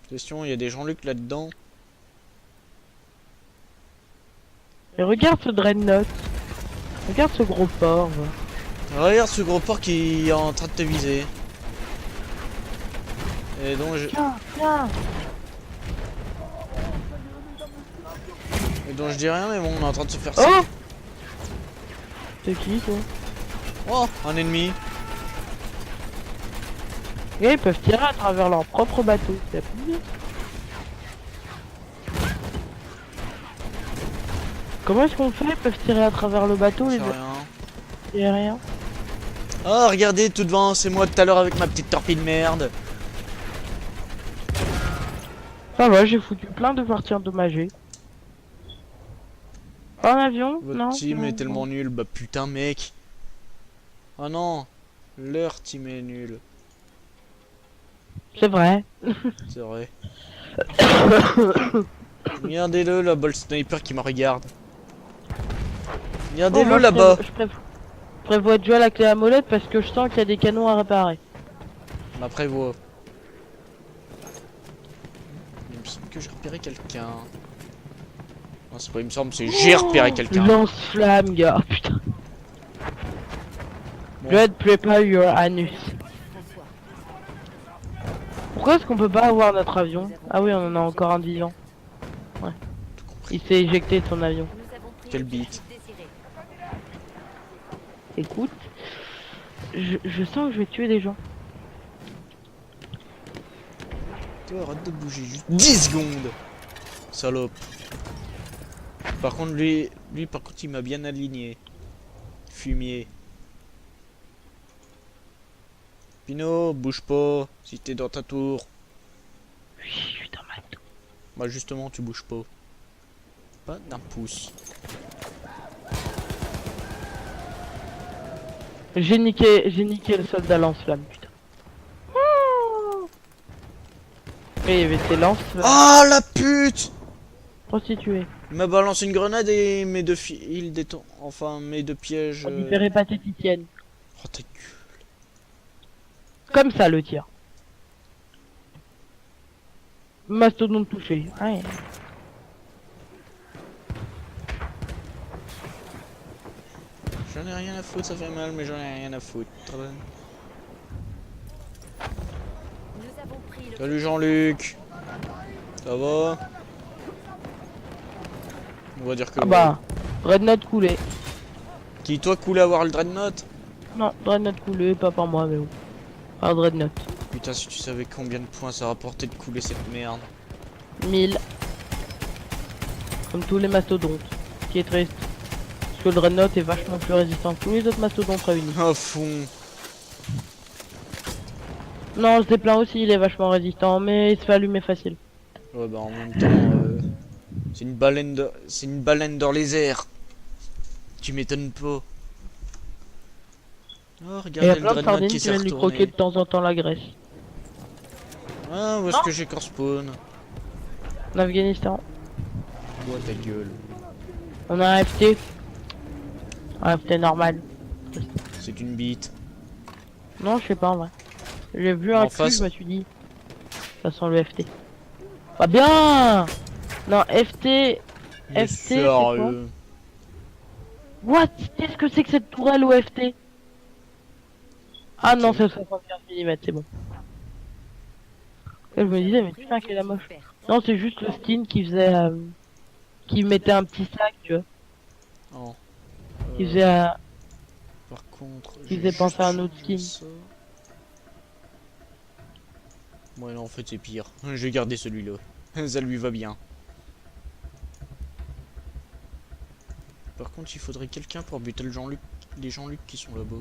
Question, il y a des Jean-Luc là-dedans. Et regarde ce dreadnought. Regarde ce gros porc. Regarde ce gros porc qui est en train de te viser. Et donc je, Tiens, tiens. et donc je dis rien, mais bon, on est en train de se faire Oh! ça. C'est qui, toi? Oh, un ennemi. Et ils peuvent tirer à travers leur propre bateau. C'est bien. Comment est-ce qu'on fait? Ils peuvent tirer à travers le bateau, les C'est rien. y a rien. Oh, regardez, tout devant, c'est moi tout à l'heure avec ma petite torpille de merde. Ça va, j'ai foutu plein de parties endommagées. En avion? Votre Non. team non, est non. tellement nul, bah putain, mec. Oh non, leur team est nul. C'est vrai. C'est vrai. Regardez-le, la balle sniper qui me regarde. Oh, Regardez-le moi, là-bas. je prévois de jouer à la clé à molette parce que je sens qu'il y a des canons à réparer. Ma prévoit. Il me semble que j'ai repéré quelqu'un. Non, c'est pas il me semble, c'est j'ai repéré quelqu'un. Lance-flamme, gars. Putain. Bon. Blood, prepare your anus. François. Pourquoi est-ce qu'on peut pas avoir notre avion? Ah oui, on en a encore un de vivant. Ouais. Tout compris. Il s'est éjecté de son avion. Nous avons pris Quel l'objectif désiré. Écoute, je sens que je vais tuer des gens. Toi, arrête de bouger juste 10 secondes. Salope. Par contre, lui par contre, il m'a bien aligné. Fumier. Pino, bouge pas si t'es dans ta tour. Oui, je suis dans ma tour. Bah justement, tu bouges pas. Pas d'un pouce. J'ai niqué le soldat lance-flamme, putain. Et il y avait ses lances-flammes Ah la pute! prostituées. Il m'a balancé une grenade et mes deux fils déton... Enfin, mes deux pièges. On y verrait pas tétitienne. Oh ta gueule. Comme ça le tir. Mastodonte touché. Ouais. J'en ai rien à foutre, ça fait mal, mais j'en ai rien à foutre. Nous avons pris l'objectif. Salut Jean-Luc. Ça va? On va dire que Ah bah, Dreadnought coulé. Qui toi coulé avoir le dreadnought? Non, Dreadnought coulé, pas par moi, mais bon. Par Dreadnought. Putain, si tu savais combien de points ça rapportait de couler cette merde. 1000. Comme tous les mastodontes. Ce qui est triste. Parce que le Dreadnought est vachement plus résistant que tous les autres mastodontes réunis. À fond. Non, je déplains aussi, il est vachement résistant, mais il se fait allumer facile. Ouais, bah en même temps, c'est une baleine c'est une baleine dans les airs. Tu m'étonnes pas. Oh, Et il y regardez a le plein de dreadnought sardines qui qui s'est viennent lui croquer retourné. de temps en temps la graisse. Ah, où est-ce que j'ai qu'en spawn? En Afghanistan. Bois ta gueule. On a un FT. Un FT normal. C'est une bite. Non, je sais pas en vrai. J'ai vu En un cul, face. je me suis dit. Ça sent le FT. Pas bien. Non, FT. Mais FT, c'est quoi? sérieux. What? Qu'est-ce que c'est que cette tourelle au FT? Ah non, Ok. c'est 75 mm, c'est bon. Et je me disais, mais putain, qu'elle est moche. Non, c'est juste le skin qui faisait. Qui mettait un petit sac, tu vois. Oh. Qui faisait. Par contre, Il j'ai faisait penser à un juste autre skin. ça. Ouais, non, en fait, c'est pire. J'ai gardé celui-là. Ça lui va bien. Par contre, il faudrait quelqu'un pour buter le Jean-Luc, les Jean-Luc qui sont là-bas.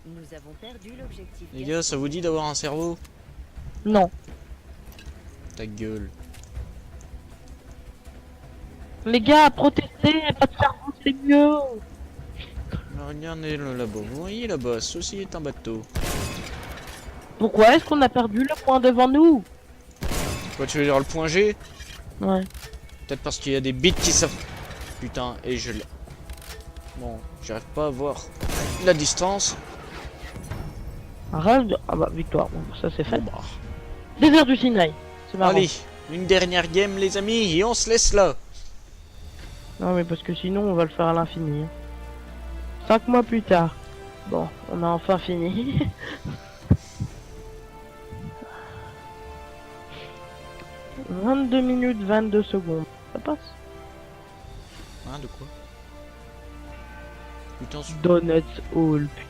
Nous avons perdu l'objectif. Les gars, ça vous dit d'avoir un cerveau? Non. Ta gueule. Les gars, protestez, pas de cerveau, c'est mieux. Regardez-le là-bas. Vous voyez là-bas, ceci est un bateau. Pourquoi est-ce qu'on a perdu le point devant nous? Quoi, tu veux dire le point G? Ouais. Peut-être parce qu'il y a des bits qui savent. Putain, et je l'ai. Bon, j'arrive pas à voir la distance. Arrête de... Ah bah, victoire, bon, ça c'est fait. Bon bah. Désert du Sinaï. C'est marrant. Allez, une dernière game, les amis, et on se laisse là. Non mais parce que sinon on va le faire à l'infini. 5 mois plus tard. Bon, on a enfin fini. « 22 minutes 22 secondes. Ça passe. Hein, de quoi? Putain, Donuts Hall, putain.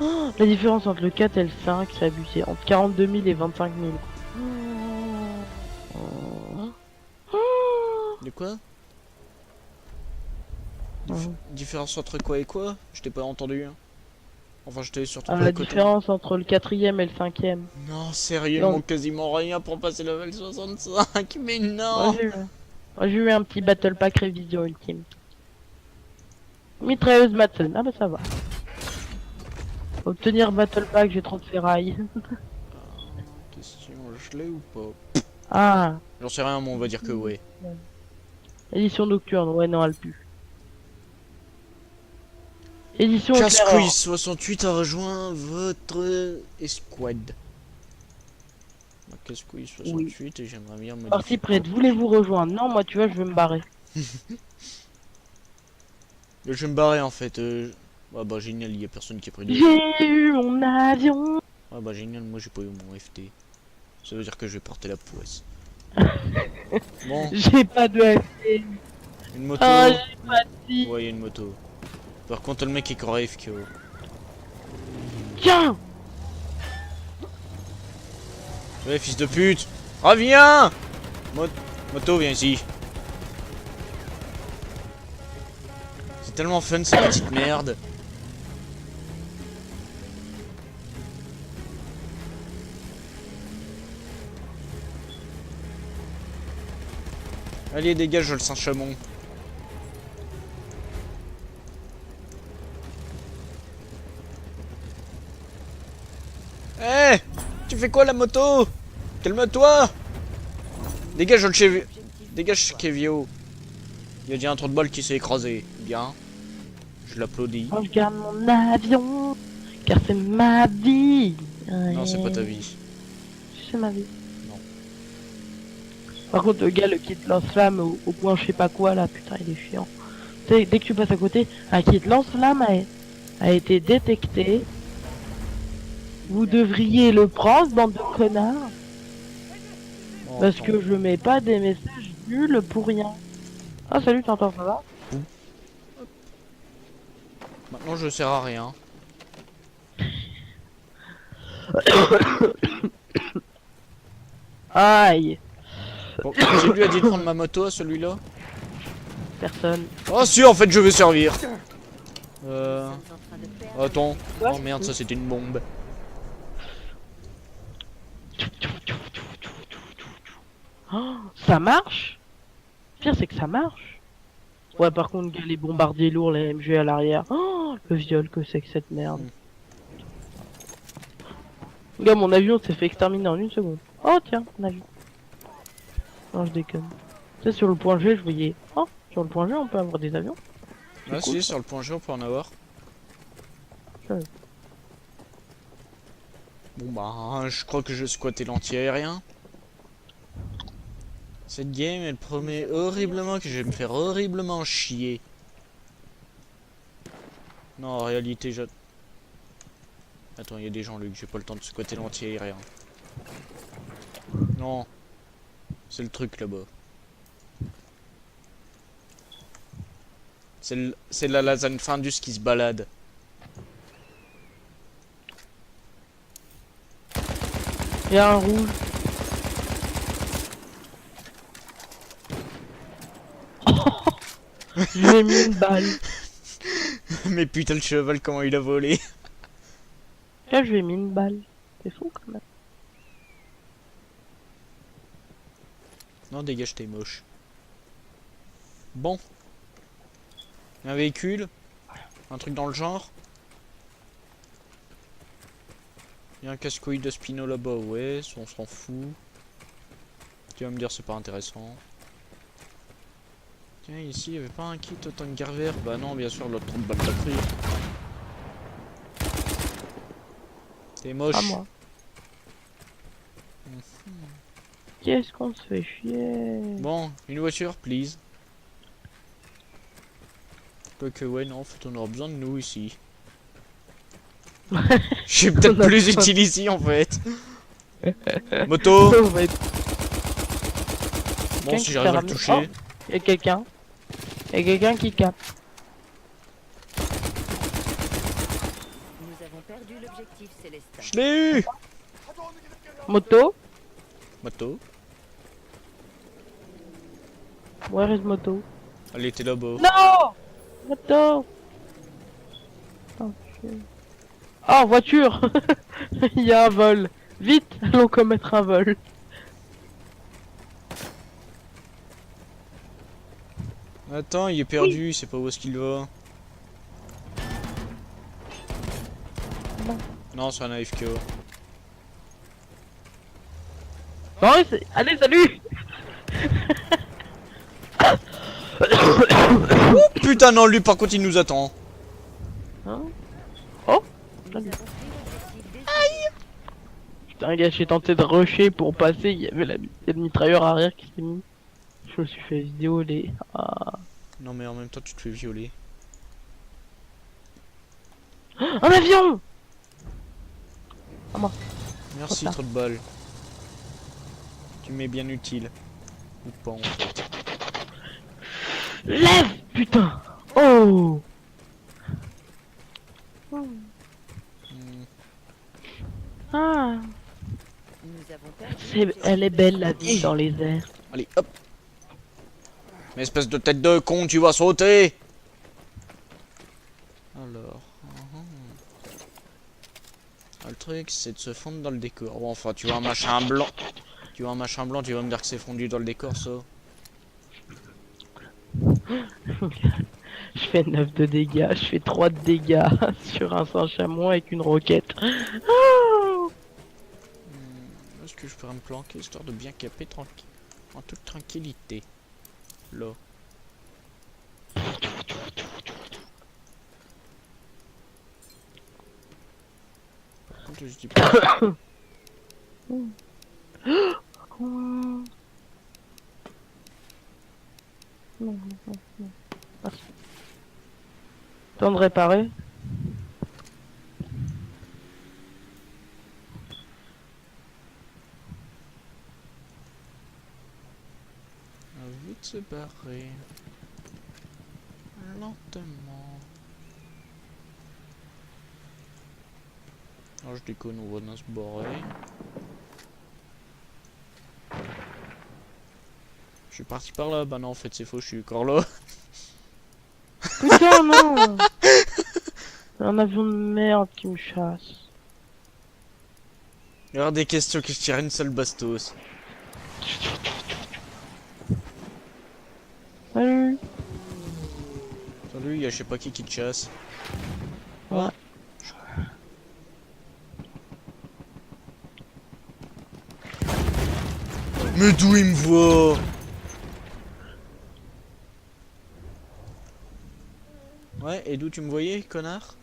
Oh, la différence entre le 4 et le 5, c'est abusé. Entre 42 000 et 25 000. de quoi? Oh. Différence entre quoi et quoi? Je t'ai pas entendu. Hein. Enfin, je t'ai surtout Ah, pas la écouté. différence entre le 4ème et le 5ème. Non, sérieux, Non. il manque quasiment rien pour passer level 65. Mais non! Moi, j'ai eu un petit Battle Pack révision ultime. Mitrailleuse Madsen, ah bah ça va. Obtenir Battle Pack, j'ai trop de ferraille. Question, je l'ai ou pas? Ah, J'en sais rien, mais on va dire que ouais. édition nocturne, ouais non, elle pue. Édition éclaireur. Casquouille 68 a rejoint votre escouade. Casquouille 68 et j'aimerais bien modifier. Partie prête, voulez-vous rejoindre? Non, moi tu vois, je vais me barrer. Je vais me barrer en fait. Ah bah génial, il y a personne qui a pris de. J'ai eu mon avion. Ah bah génial, moi j'ai pas eu mon FT. Ça veut dire que je vais porter la poisse. Bon, J'ai pas de FT. une moto. Ah, j'ai pas de... Ouais, il y a une moto. Par contre, le mec est encore AFK. Tiens. Ouais, fils de pute! Reviens! Moto, viens ici. C'est tellement fun cette petite merde. Allez, dégage le Saint-Chamond. Eh! Tu fais quoi la moto? Calme-toi! Dégage le Chevio. Dégage Kevio. Il y a déjà un trou de balle qui s'est écrasé. Bien. Je l'applaudis. Moi, je garde mon avion. Car c'est ma vie. Non, c'est pas ta vie. C'est ma vie. Non. Par contre, le gars, le kit lance-flamme au point je sais pas quoi là, putain, il est chiant. Tu sais, dès que tu passes à côté, un kit lance-flamme a été détecté. Vous devriez le prendre, bande de connards. Bon, Parce attends. que je mets pas des messages nuls pour rien. Ah, salut, t'entends, ça va? Maintenant, je sers à rien. Aïe, Bon, qui lui a dit de prendre ma moto à celui-là? personne. Oh si, en fait, je vais servir. Nous sommes en train de perdre. Attends. Quoi? Oh merde, ça c'était une bombe. Oh, ça marche? Le pire, c'est que ça marche. Ouais, par contre, gars, les bombardiers lourds, les MG à l'arrière. Oh, le viol que c'est que cette merde. Gars, mon avion s'est fait exterminer en 1 seconde. Oh, tiens, mon avion. Non, je déconne. Tu sais, sur le point G, je voyais. Oh, sur le point G, on peut avoir des avions. Ah cool, si, ça. sur le point G, on peut en avoir. Ouais. Bon bah, je crois que je vais squatter l'anti-aérien. Cette game, elle promet horriblement que je vais me faire horriblement chier. Non, en réalité, je... Attends, il y a des gens, Luc, j'ai pas le temps de squatter l'anti-aérien. Non. C'est le truc là-bas. C'est la lasagne Findus qui se balade. Il y a un rouge. Je lui ai mis une balle. Mais putain, le cheval, comment il a volé. Là, je lui ai mis une balle. C'est fou quand même. Non, dégage, t'es moche. Bon. Un véhicule. Un truc dans le genre. Il y a un casse-couille de Spino là-bas, ouais, on s'en fout. Tu vas me dire c'est pas intéressant. Tiens, ici, il y avait pas un kit autant de guerre vert. Bah non, bien sûr, l'autre 30 balles pas pris. T'es moche. Pas moi. Qu'est-ce qu'on se fait chier? Bon, une voiture, please. Quoique, ouais, non, en fait, on aura besoin de nous ici. Je suis peut-être On a plus besoin. utile ici, en fait. Moto. On va être Bon, quelqu'un si qui j'arrive à t'a le ramené- toucher. Oh, y a quelqu'un. Y a quelqu'un qui capte. Nous avons perdu l'objectif Célestin. Je l'ai eu. Moto. Moto. Where is moto? Elle était là-bas. Non! Moto! Oh, chier. Oh, voiture! Il y a un vol. Vite, allons commettre un vol. Attends, il est perdu, il sait pas où est-ce qu'il va. Non. Non, c'est un AFK. Non, allez, salut! Putain, non, lui par contre il nous attend. Hein? Oh! Nous avons pris l'objectif désiré. Putain, gars, j'ai tenté de rusher pour passer. Il y avait le mitrailleur arrière qui s'est mis. Je me suis fait violer. Ah. Non, mais en même temps, tu te fais violer. Un avion! Merci, Trop trop de balles. Tu m'es bien utile. Ou pas en fait. Lève! Putain! Oh! Hmm. Ah! Nous avons perdu Elle est belle la vie dans les airs. Allez, hop. Mais espèce de tête de con, tu vas sauter. Alors. Ah, le truc, c'est de se fondre dans le décor. Bon, enfin, tu vois un machin blanc. Tu vois un machin blanc, tu vas me dire que c'est fondu dans le décor, ça. Je fais 9 de dégâts, je fais 3 de dégâts sur un sang chamois avec une roquette. Oh! Est-ce que je pourrais me planquer histoire de bien caper tranquille, en toute tranquillité. Là. Par contre, je dis pas. Oh. Non, non, non, non. Merci. Temps de réparer. Vite se barrer. Lentement. Alors je déconne, on va dans se barrer. Je suis parti par là, bah non en fait c'est faux, je suis encore là. Putain, non! Un avion de merde qui me chasse. Il y aura des questions que je tire une seule bastos. Salut. Salut, y a je sais pas qui te chasse. Ouais. Mais d'où il me voit? Ouais, et d'où tu me voyais, connard?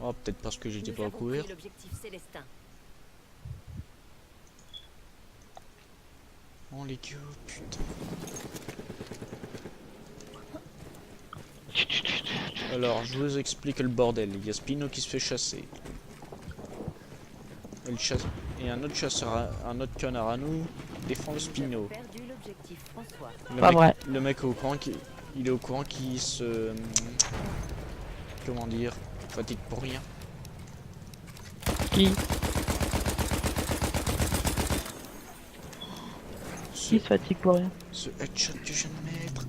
Oh, peut-être parce que j'étais Nous pas à avons couvert. pris l'objectif Célestin. Oh les gars, putain. Alors, je vous explique le bordel. Il y a Spino qui se fait chasser. Et, et un autre chasseur, un autre connard à nous défend le Nous avons Spino. perdu l'objectif François. Pas vrai. Le mec est au courant il est au courant qu'il se... Comment dire? Fatigue pour rien. Qui Ce, Qui se fatigue pour rien? ce headshot que je viens de mettre.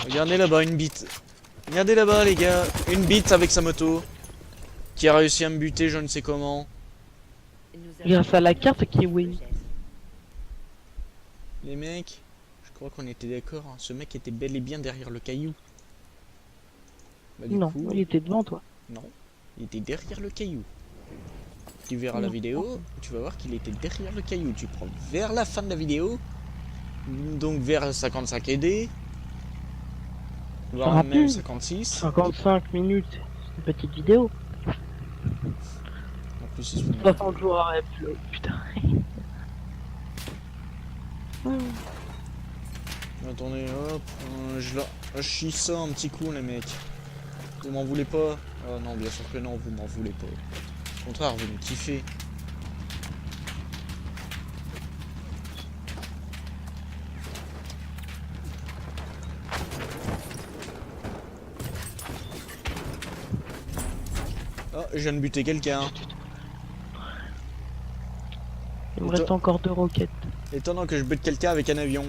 Regardez là-bas, une bite. Regardez là-bas, les gars. Une bite avec sa moto. Qui a réussi à me buter, je ne sais comment. Nous avons Grâce à la carte perdu Kiwi. Eugène. Les mecs, je crois qu'on était d'accord. Hein. Ce mec était bel et bien derrière le caillou. Bah, du Non, coup, il était devant toi. non. Il était derrière le caillou. Tu verras la Non. vidéo, tu vas voir qu'il était derrière le caillou. Tu prends vers la fin de la vidéo, donc vers 55 ED, voire même Rapide. 56. 55 minutes, c'est une petite vidéo. En plus, c'est sur- 60 jours à upload, putain. Attendez, hop, je chie ça un petit coup, les mecs. Vous m'en voulez pas? Ah non, bien sûr que non, vous m'en voulez pas. Au contraire, vous me kiffez. Oh, je viens de buter quelqu'un. Il me reste encore 2 roquettes. Étonnant que je bute quelqu'un avec un avion.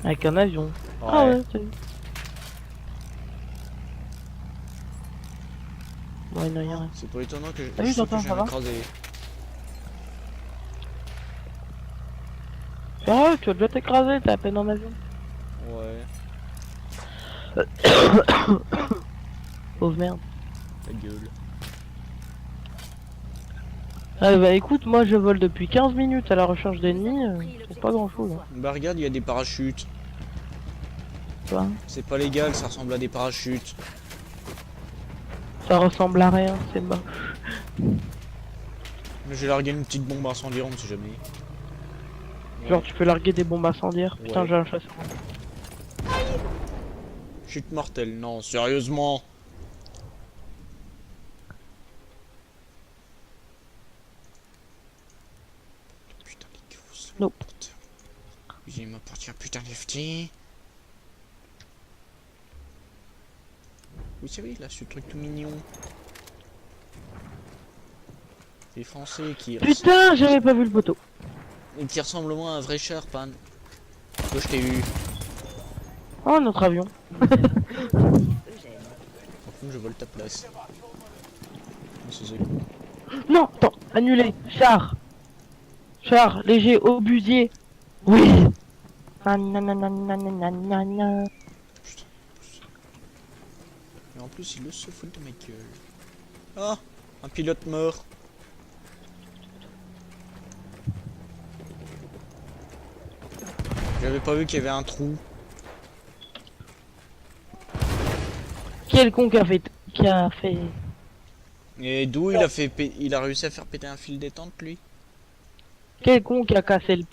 Avec un avion. Ah ouais, salut. Ouais, non, y'a rien. C'est pas étonnant que je, Salut, je sais que Tintin, je viens ça va d'écraser. Ah ouais, tu vas déjà t'écraser, t'es à peine en avion. Ouais, Pauvre merde. ta gueule. Ah bah écoute, moi je vole depuis 15 minutes à la recherche d'ennemis, c'est pas grand chose. Hein. Bah regarde, il y a des parachutes. Tu vois. C'est pas légal, ça ressemble à des parachutes. Ça ressemble à rien, c'est moche. Mais j'ai largué une petite bombe incendiaire, on ne sait jamais. Genre tu peux larguer des bombes incendiaires. Putain, Ouais. j'ai un chasseur. Chute mortelle, non, sérieusement. Putain, les gosses. Nope. J'ai ma portière, putain, lefty. Vous savez, là, ce truc tout mignon. Les Français Putain, j'avais pas vu le poteau. et qui ressemble moins à un vrai Sharpan. Toi, je t'ai eu. Oh, notre avion. Eugène. Par contre, je vole ta place. Oh, c'est cool. Non, attends, annulé. Char. Char, léger, obusier. Oui. Nananananananana. Putain. Et en plus, il se fout de ma gueule. Ah, un pilote mort. J'avais pas vu qu'il y avait un trou. Quel con qui a fait... Et d'où il a fait il a réussi à faire péter un fil détente, lui? Quel con qui a cassé le...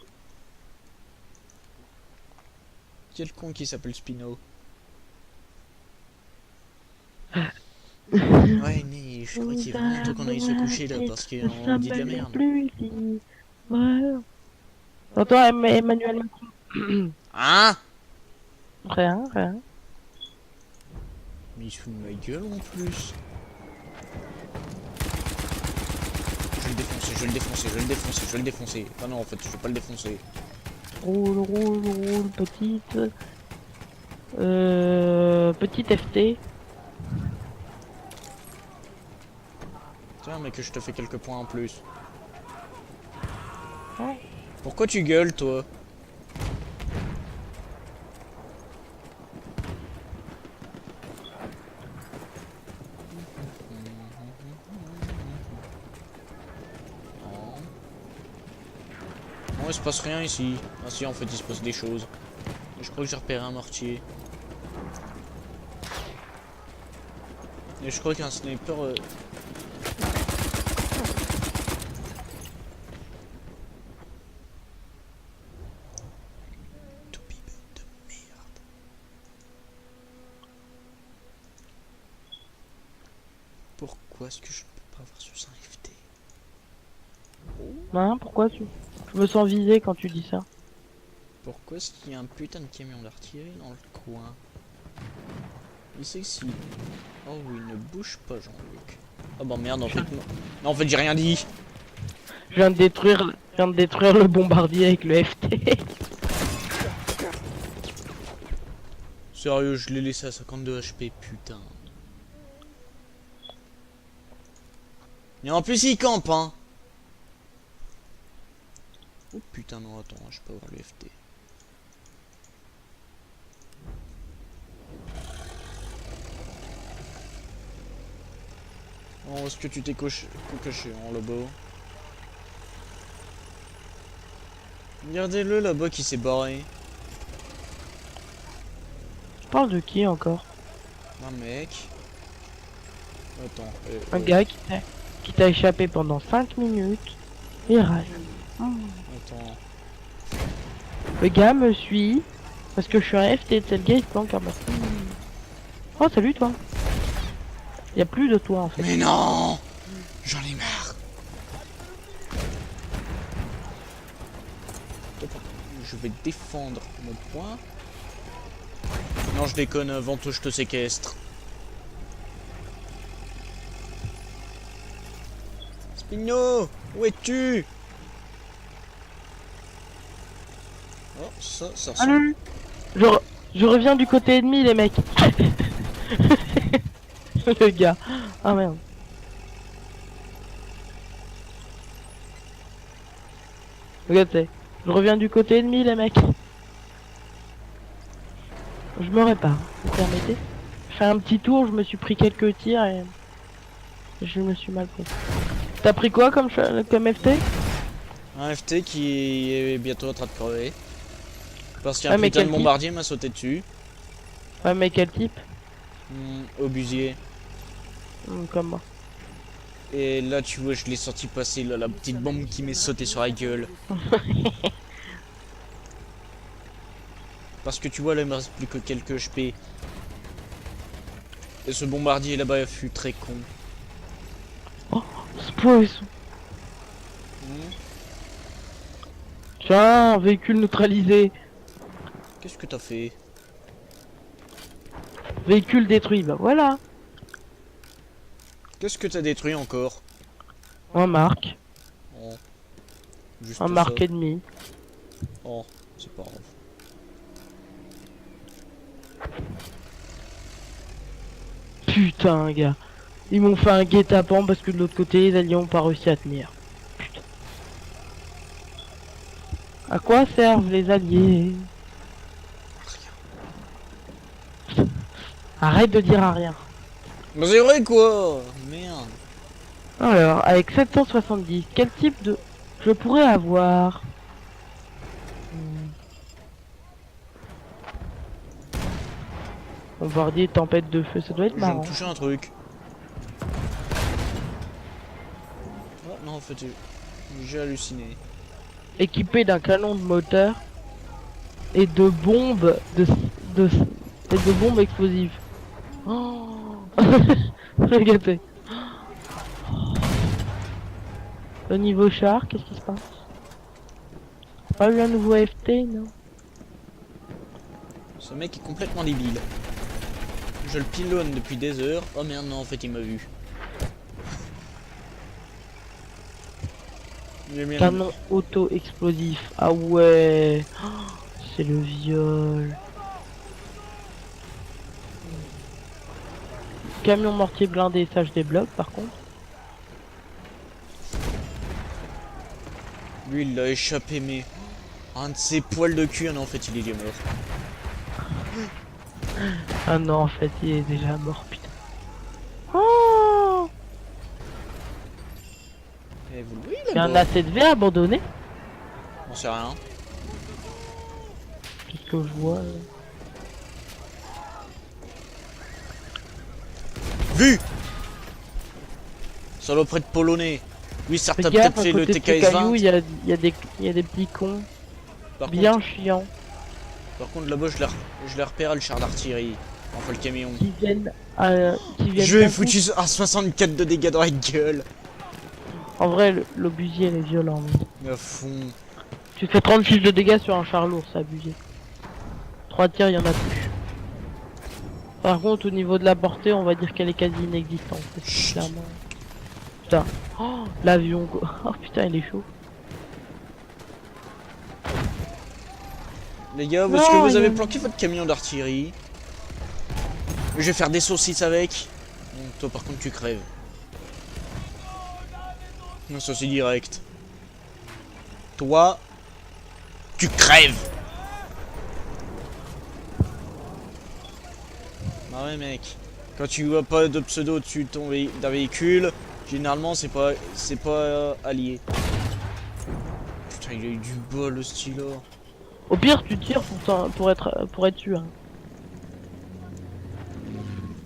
Quel con qui s'appelle Spino? Ouais, mais je crois qu'il y a vraiment temps qu'on aille se coucher là parce qu'on dit de la merde. Plus ici. Voilà. Attends, Emmanuel Macron. Hein? Rien, rien. Mais il se fout de ma gueule en plus. Je vais le défoncer, je vais le défoncer, je vais le défoncer, je vais le défoncer. Ah non, en fait, je vais pas le défoncer. Roule, roule, roule, petite. Petite FT. Tiens, mais que je te fais quelques points en plus. Ouais. Pourquoi tu gueules, toi? il se passe rien ici. Ah si, en fait, il se passe des choses. Je crois que j'ai repéré un mortier. Et je crois qu'un sniper... Toupie de merde. Pourquoi est-ce que je ne peux pas avoir sur un FT? Hein, pourquoi tu... Je me sens visé quand tu dis ça. Pourquoi est-ce qu'il y a un putain de camion d'artillerie dans le coin? Il sait que si... Oh oui, ne bouge pas Jean-Luc. Oh bah merde, en fait... Non, en fait, j'ai rien dit. Je viens de détruire le bombardier avec le FT. Sérieux, je l'ai laissé à 52 HP, putain. Et en plus, il campe, hein. Oh putain, non, attends, je peux avoir le FT. Oh, est-ce que tu t'es caché en lobo? Regardez-le là-bas qui s'est barré. Tu parles de qui encore? Un mec. Attends. Un gars qui t'a échappé pendant 5 minutes. Et rage. Attends. Le gars me suit. Parce que je suis un FT, c'est le gars il se planque à moi. Oh salut toi. Y a plus de toi en fait. Mais non! J'en ai marre. Je vais défendre mon point. Non, je déconne, Vento, je te séquestre. Spino, où es-tu? Oh, ça ressemble. Salut. Je reviens du côté ennemi les mecs. Le gars. Ah merde. Regardez. Je reviens du côté ennemi les mecs. Je me répare, vous permettez? Je fais un petit tour, je me suis pris quelques tirs et je me suis mal pris. T'as pris quoi comme FT? Un FT qui est bientôt en train de crever. Parce qu'un Ah, mais putain de quel type? bombardier m'a sauté dessus. Ouais mais quel type? Obusier. Comme moi. Et là, tu vois, je l'ai senti passer, là, la petite bombe qui m'est sautée sur la gueule. Parce que tu vois, là, il me reste plus que quelques HP. Et ce bombardier là-bas fut très con. Ce poisson. Tiens, véhicule neutralisé. Qu'est-ce que t'as fait? Véhicule détruit, bah voilà. Qu'est-ce que t'as détruit encore? Un marque. Oh. Juste Un ça. marque ennemi. Oh, c'est pas grave. Putain, gars. Ils m'ont fait un guet-apens parce que de l'autre côté, les alliés ont pas réussi à tenir. Putain. À quoi servent les alliés? Arrête de dire à rien. Mais c'est vrai quoi? Merde. Alors, avec 770, quel type de... je pourrais avoir? Bombardier, tempête de feu, ça doit être Je viens marrant. de toucher un truc. Oh non, en fait, j'ai halluciné. Équipé d'un canon de moteur et de bombes et de bombes explosives. Oh regardez. Au niveau char, qu'est-ce qui se passe? Pas eu un nouveau FT, non? Ce mec est complètement débile. Je le pilonne depuis des heures. Oh merde, non, en fait, il m'a vu. J'ai mis un- Canon auto-explosif. Ah ouais. Oh, c'est le viol. Camion mortier blindé, ça je débloque par contre. Lui, il l'a échappé, mais... Un de ses poils de cul, non, en fait, il est déjà mort. Ah non, en fait, il est déjà mort, putain. Oh, Et vous le voyez il y a un là-bas? ACV abandonné. J'en sais rien. Qu'est-ce que je vois là? Vu. Saloperie de polonais. Oui, certes, t'as Fais gaffe, peut-être à fait le côté de ces cailloux, TKS-20. il y a des petits cons Par bien chiants contre, là-bas, je l'ai repéré, le char d'artillerie. Enfin, le camion. qui viennent Je vais d'un coup. foutu à 64 de dégâts dans la gueule. En vrai, l'obusier, il est violent. Mais... À fond. Tu fais 36 de dégâts sur un char lourd, c'est abusé. 3 tirs, il y en a plus. Par contre, au niveau de la portée, on va dire qu'elle est quasi inexistante. Parce que clairement... Putain. Oh, l'avion, quoi. Oh putain, il est chaud. Les gars, Non, est-ce que vous il y avez a- planqué votre camion d'artillerie? Je vais faire des saucisses avec. Bon, toi, par contre, tu crèves. Non, ça c'est direct. Toi, tu crèves. Bah ouais, mec. Quand tu vois pas de pseudo dessus de d'un véhicule, généralement c'est pas allié. Putain, il a eu du bol le stylo. Au pire, tu tires pour être sûr.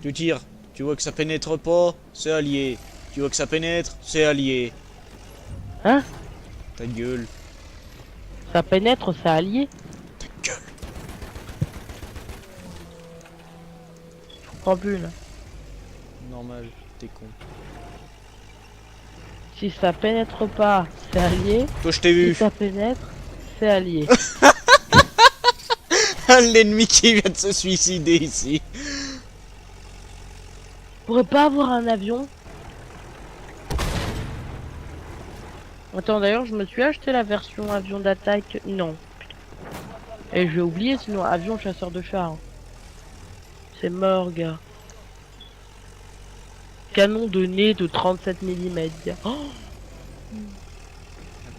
Tu tires, tu vois que ça pénètre pas, c'est allié. Tu vois que ça pénètre, c'est allié. Hein? Ta gueule. Ça pénètre, ça allié. Ta gueule. Je comprends plus, là. Normal, t'es con. Si ça pénètre pas, c'est allié. Toi, je t'ai Si vu. ça pénètre, c'est allié. L'ennemi qui vient de se suicider ici. Pourrait pas avoir un avion? Attends, d'ailleurs, je me suis acheté la version avion d'attaque. Non. Et j'ai oublié, sinon, avion chasseur de chars. C'est mort, gars. Canon de nez de 37 mm. Oh,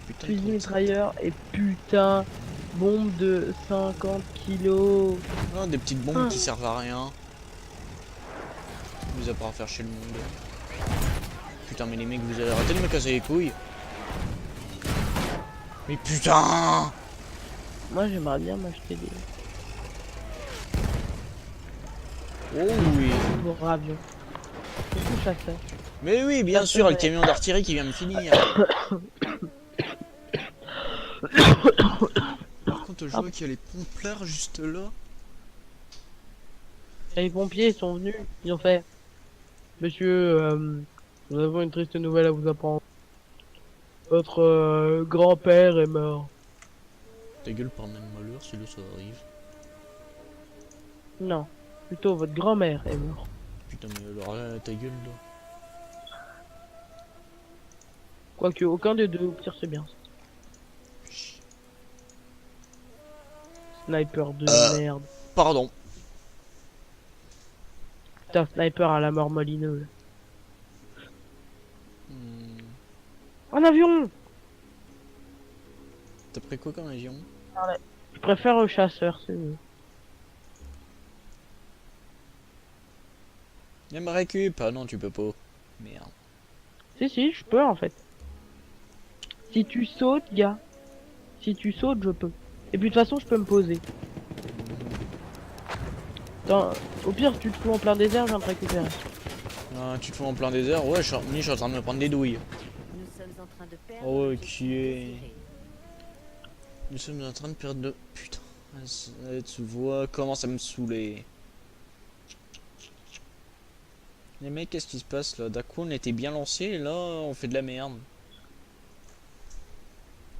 Putain, fusil trop de- mitrailleur et putain, bombe de 50 kilos. Ah, des petites bombes Ah. qui servent à rien. Mis à part à faire chez le monde. Putain, mais les mecs, vous allez arrêter de me casser les couilles. Mais putain! Moi, j'aimerais bien m'acheter des Oh oui! nouveaux avions. Surtout chasseur. Mais oui, bien Ça sûr, le serait- camion d'artillerie qui vient me finir. Par contre, je vois qu'il y a les pompiers juste là. Et les pompiers sont venus, ils ont fait: Monsieur, nous avons une triste nouvelle à vous apprendre. Votre grand-père est mort. Ta gueule par même malheur, si là ça arrive. Non, plutôt votre grand-mère est morte. Putain, mais alors là, ta gueule là. Quoique aucun des deux, au pire c'est bien. Sniper de merde. Pardon. Putain, sniper à la mort molineuse. Hmm, Un avion! T'as pris quoi comme avion? Je préfère au chasseur, c'est mieux. Même récup? Ah non, tu peux pas. Merde. Si, je peux en fait. Si tu sautes, gars. Si tu sautes, je peux. Et puis de toute façon, je peux me poser. Attends, au pire, tu te fous en plein désert, je viens te récupérer. Ah, tu te fous en plein désert? Ouais, je suis en train de me prendre des douilles. Nous sommes en train de perdre. Oh, l'objectif qui est- désiré. Nous sommes en train de perdre de... Putain. Tu vois, commence à me saouler. Les mecs, qu'est-ce qui se passe là? D'un coup, on était bien lancé et là, on fait de la merde.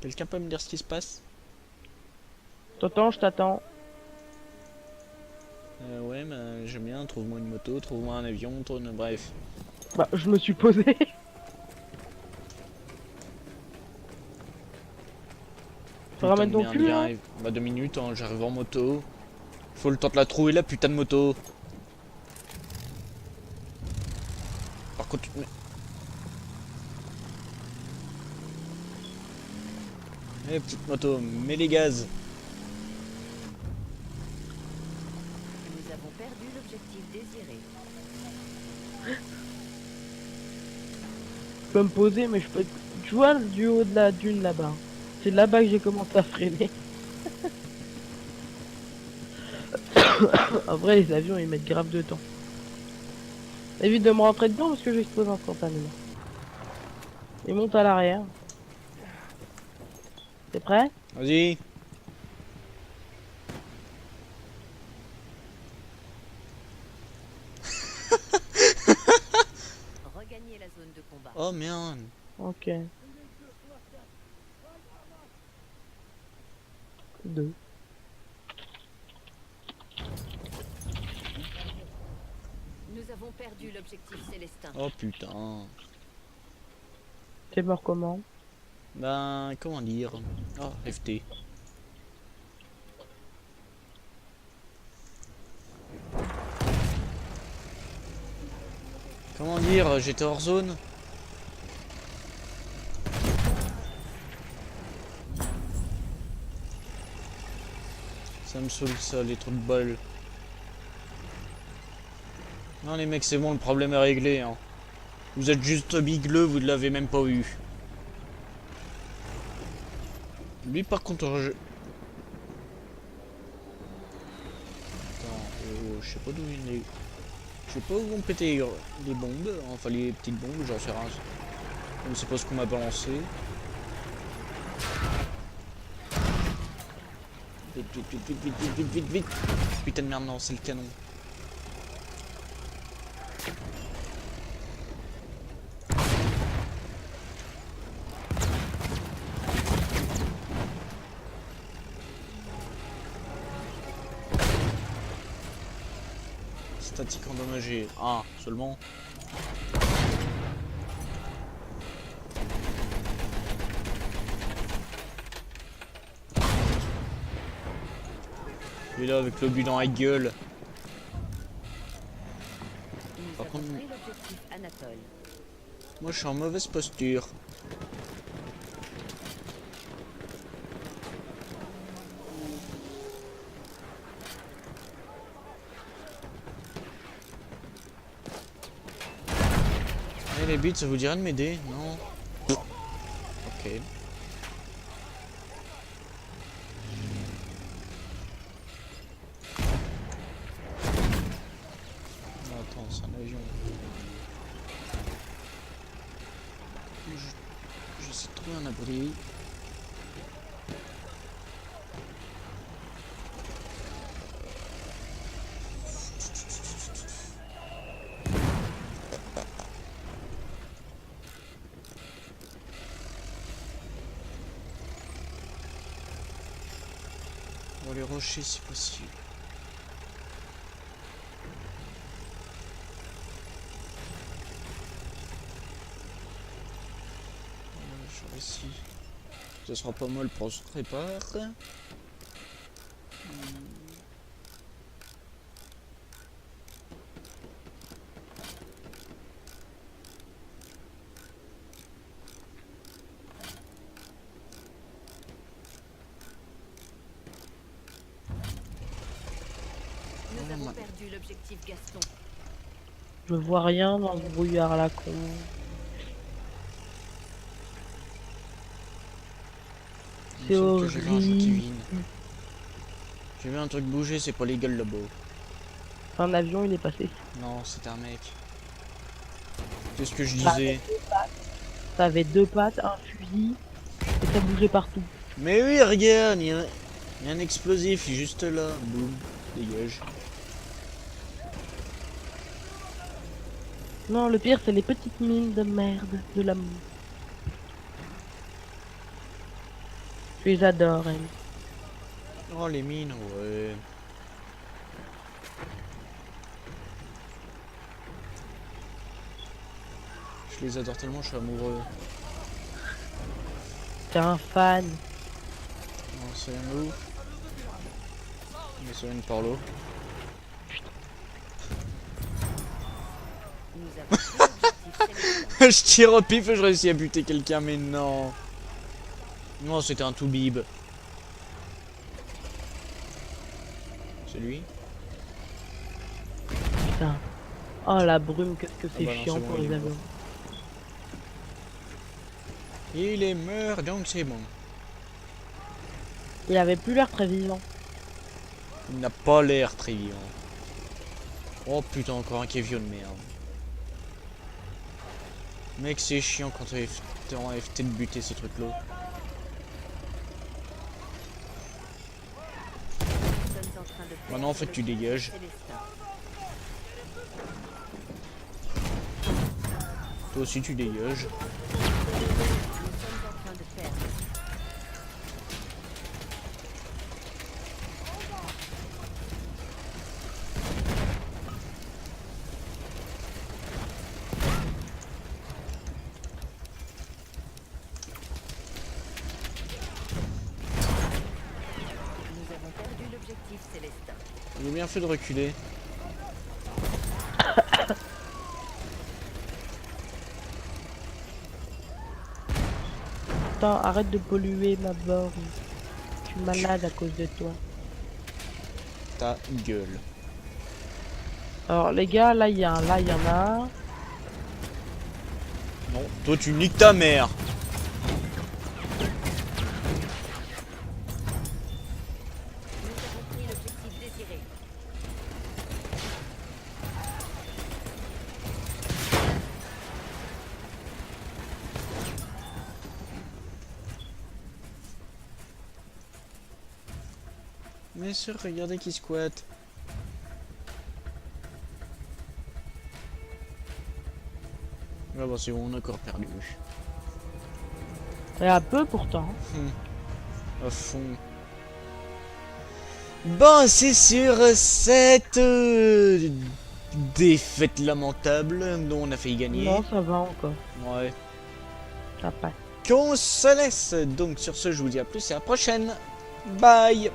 Quelqu'un peut me dire ce qui se passe? T'entends, je t'attends. Ouais, mais j'aime bien. Trouve-moi une moto, trouve-moi un avion, bref. Bah, je me suis posé. Tu ramènes ton Putain de cul, merde, hein. j'arrive. Bah 2 minutes, hein, j'arrive en moto. Faut le temps de la trouver la putain de moto. Par contre, Eh, petite moto, mets les gaz. Nous avons perdu l'objectif désiré. Je peux me poser, mais je peux. Tu vois du haut de la dune là-bas. c'est là-bas que j'ai commencé à freiner. En vrai, les avions, ils mettent grave de temps. Évite de me rentrer dedans parce que j'explose instantanément. Il monte à l'arrière. T'es prêt? Vas-y. Regagnez la zone de combat. Oh merde. Ok. 2. Nous avons perdu l'objectif célestin. Oh putain. T'es mort comment? Ben, comment dire? Oh, FT. Comment dire? J'étais hors zone. Ça me saoule ça, les trous de balle. Non les mecs, c'est bon, le problème est réglé. Hein. Vous êtes juste bigleux, vous ne l'avez même pas eu. Lui par contre... Attends, je sais pas d'où il est... Je sais pas où vont péter les bombes, enfin les petites bombes, j'en sais rien. Je ne sais pas ce qu'on m'a balancé. Vite, vite, vite, vite, vite, vite, vite, vite, vite. Putain de merde, non, c'est le canon. Statique endommagé. Ah, seulement. Il est là avec le but dans la gueule. Nous Par avons contre- pris l'objectif Anatole. Moi je suis en mauvaise posture. Eh les buts, ça vous dirait de m'aider? Non. Ok. Non, attends, c'est un avion. J'essaie de trouver un abri. On va les rochers si possible. Genre ici. Ce sera pas mal pour se préparer. Nous avons ma- perdu l'objectif Gaston. Je vois rien dans ce brouillard à la con. Il C'est me semble que j'ai vu un horrible. Jotivine. J'ai vu un truc bouger, c'est pas légal là-bas. Un avion, il est passé. Non, c'était un mec. C'est ce que je disais. Ça avait 2 pattes, un fusil, et ça bougeait partout. Mais oui, regarde, il y a un explosif juste là. Boum, dégage. Non, le pire, c'est les petites mines de merde de l'amour. Je les adore, elles. Oh, les mines, ouais. Je les adore tellement, je suis amoureux. T'es un fan. Non, c'est un où? Mais c'est une par l'eau. Nous avons pris l'objectif célestin. Je tire au pif et je réussis à buter quelqu'un, mais non. Non, c'était un tout-bib. C'est lui? Putain. Oh la brume, qu'est-ce que c'est bah non, chiant c'est bon, pour il est les avions. Il est mort, donc c'est bon. Il avait plus l'air très vivant. Il n'a pas l'air très vivant. Oh putain, encore un Kevio de merde. Mec, c'est chiant quand t'es en FT de buter ces trucs-là. Nous sommes en train de perdre Maintenant, en fait, tu dégages. Célestin. Toi aussi, tu dégages. Nous sommes en train de perdre. Nous avons perdu l'objectif Célestin. J'ai bien fait de reculer. Attends, arrête de polluer ma borne. Je suis malade à cause de toi. Ta gueule. Alors les gars, là il y en a un. Non, toi, tu niques ta mère. Nous avons pris l'objectif désiré. Bien sûr, regardez qui squatte. Ah bah c'est bon, on a encore perdu. Et un peu pourtant. À fond. Bon, c'est sur cette défaite lamentable dont on a failli gagner. Non, ça va encore. Ouais. Ça passe. Qu'on se laisse. Donc sur ce, je vous dis à plus et à la prochaine. Bye.